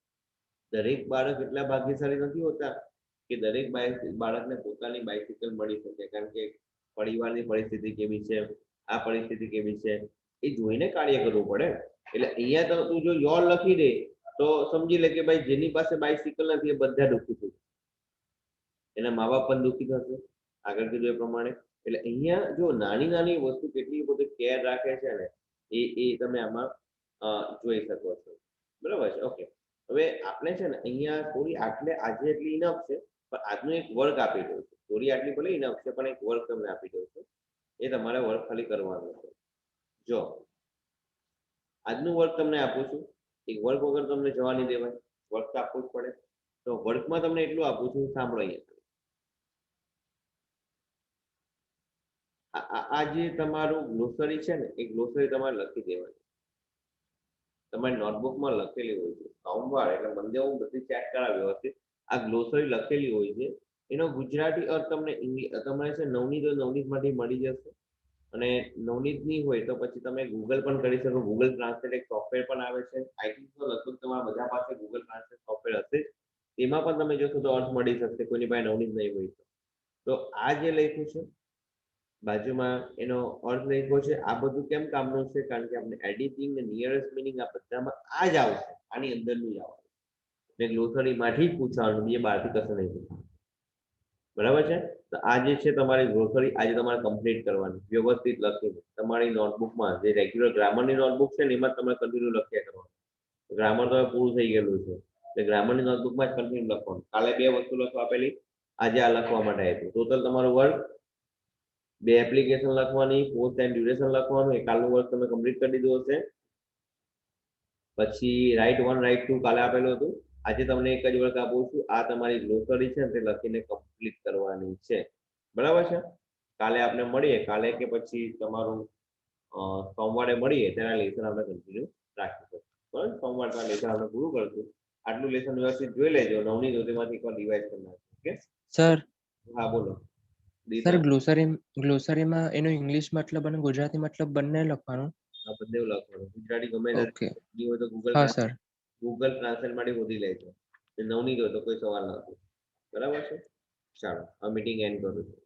દરેક બાળક એટલા ભાગ્યશાળી નથી હોતા કે દરેક બાળકને પોતાની બાઇસિકલ મળી શકે, કારણ કે પરિવારની પરિસ્થિતિ કેવી છે, આ પરિસ્થિતિ કેવી છે, એ જોઈને કાર્ય કરવું પડે. એટલે અહીંયા તો તું જો યોર લખી દે તો સમજી લે કે ભાઈ જેની પાસે બાઇસિકલ નથી એ બધા દુઃખી થશે, એના મા બાપ પણ દુઃખી થશે, આગળ કીધું એ પ્રમાણે. એટલે અહીંયા જો નાની નાની વસ્તુ કેટલી બધી કેર રાખે છે ને, એ તમે આમાં જોઈ શકો છો. બરાબર છે? ઓકે, હવે આપણે છે ને અહીંયા થોડી આટલે આજે એટલી ઇનફ છે, પણ આજનું એક વર્ક આપી દઉં છું. થોડી આટલી ભલે ઇનફ છે, પણ એક વર્ક તમને આપી દઉં છું. એ તમારે વર્ક ખાલી કરવાનું છે. જો આજનું વર્ક તમને આપું છું, એક વર્ક વગર તમને જવા નહીં દેવાય, વર્ક તો આપવું જ પડે. તો વર્કમાં તમને એટલું આપું છું, સાંભળો અહીંયા. આ જે તમારું ગ્લોસરી છે ને, એ ગ્લોસરી તમારે લખી દેવાની. તમારી નોટબુકમાં લખેલી હોય છે. સોમવાર એટલે મંદે હું બધી ચેક કરાવી વ્યવસ્થિત. આ ગ્લોસરી લખેલી હોય છે, એનો ગુજરાતી અર્થ તમને તમારે છે નવનીત નવનીતમાંથી મળી જશે. અને નવનીતની હોય તો પછી તમે ગૂગલ પણ કરી શકો. ગૂગલ ટ્રાન્સલેટ એક સોફ્ટવેર પણ આવે છે. આઈ થિંક તો લગભગ તમારા બધા પાસે ગૂગલ ટ્રાન્સલેટ સોફ્ટવેર હશે જ. તેમાં પણ તમે જોશો તો અર્થ મળી શકશે, કોઈની પાસે નવનીત નહીં હોય તો. આ જે લખ્યું છે બાજુમાં એનો અર્થ લખ્યો છે. આ બધું કેમ કામનું છે? કારણ કે આપણે એડિટિંગ ને નિયરેસ્ટ મિનિંગ આ બધામાં આ જ આવશે, આની અંદરનું જ આવશે. એટલે ગ્લોસરીમાંથી જ પૂછવાનું, બીજે બહારથી કશું નહીં પૂછવાનું. બરાબર છે? તો આ જે છે તમારી ગ્લોસરી આજે તમારે કમ્પ્લીટ કરવાની, વ્યવસ્થિત લખીને તમારી નોટબુકમાં. જે રેગ્યુલર ગ્રામરની નોટબુક છે ને એમાં તમે કન્ટિન્યુ લખ્યા કરવાનું. ગ્રામર તો પૂરું થઈ ગયેલું છે, એટલે ગ્રામરની નોટબુકમાં જ કન્ટિન્યુ લખવાનું. કાલે 2 વસ્તુ લખવા આપેલી, આજે આ લખવા માટે આપ્યું. ટોટલ તમારું વર્ક 2 એપ્લિકેશન લખવાની, પોસ્ટ એન્ડ ડ્યુરેશન લખવાનું. એ કાલનું વર્ક તમે કમ્પ્લીટ કરી દીધું હશે. પછી રાઇટ 1 રાઇટ 2 કાલે આપેલું હતું. આજે તમને એક જ વર્ક આપું છું. આ તમારી ગ્લોસરી છે તે લખીને કમ્પ્લીટ કરવાની છે. બરાબર છે? કાલે આપણે મળીએ, કાલે કે પછી તમારું સોમવારે મળીએ, તેના લેસન આપણે કન્ટિન્યુ રાખીશું. બરાબર? સોમવારના લેસન આપણે પૂરું કરશું. આટલું લેસન વ્યવસ્થિત જોઈ લેજો. નવની ધોતીમાંથી એકવાર રિવાઇઝ કરી નાખજો. Okay
sir?
હા બોલો.
સર ગ્લોસરીમાં એનો ઇંગ્લિશ મતલબ અને ગુજરાતી મતલબ બંને લખવાનું?
આ બધે લખવાનું. ગુજરાતી ગમે
ઓકે.
હોય તો
હા સર.
ગૂગલ ટ્રાન્સલેટ માટે શોધી લેજો. નવની હોય તો કોઈ સવાલ નથી. બરાબર છે? ચાલો, આ મીટિંગ એન્ડ કરું છું.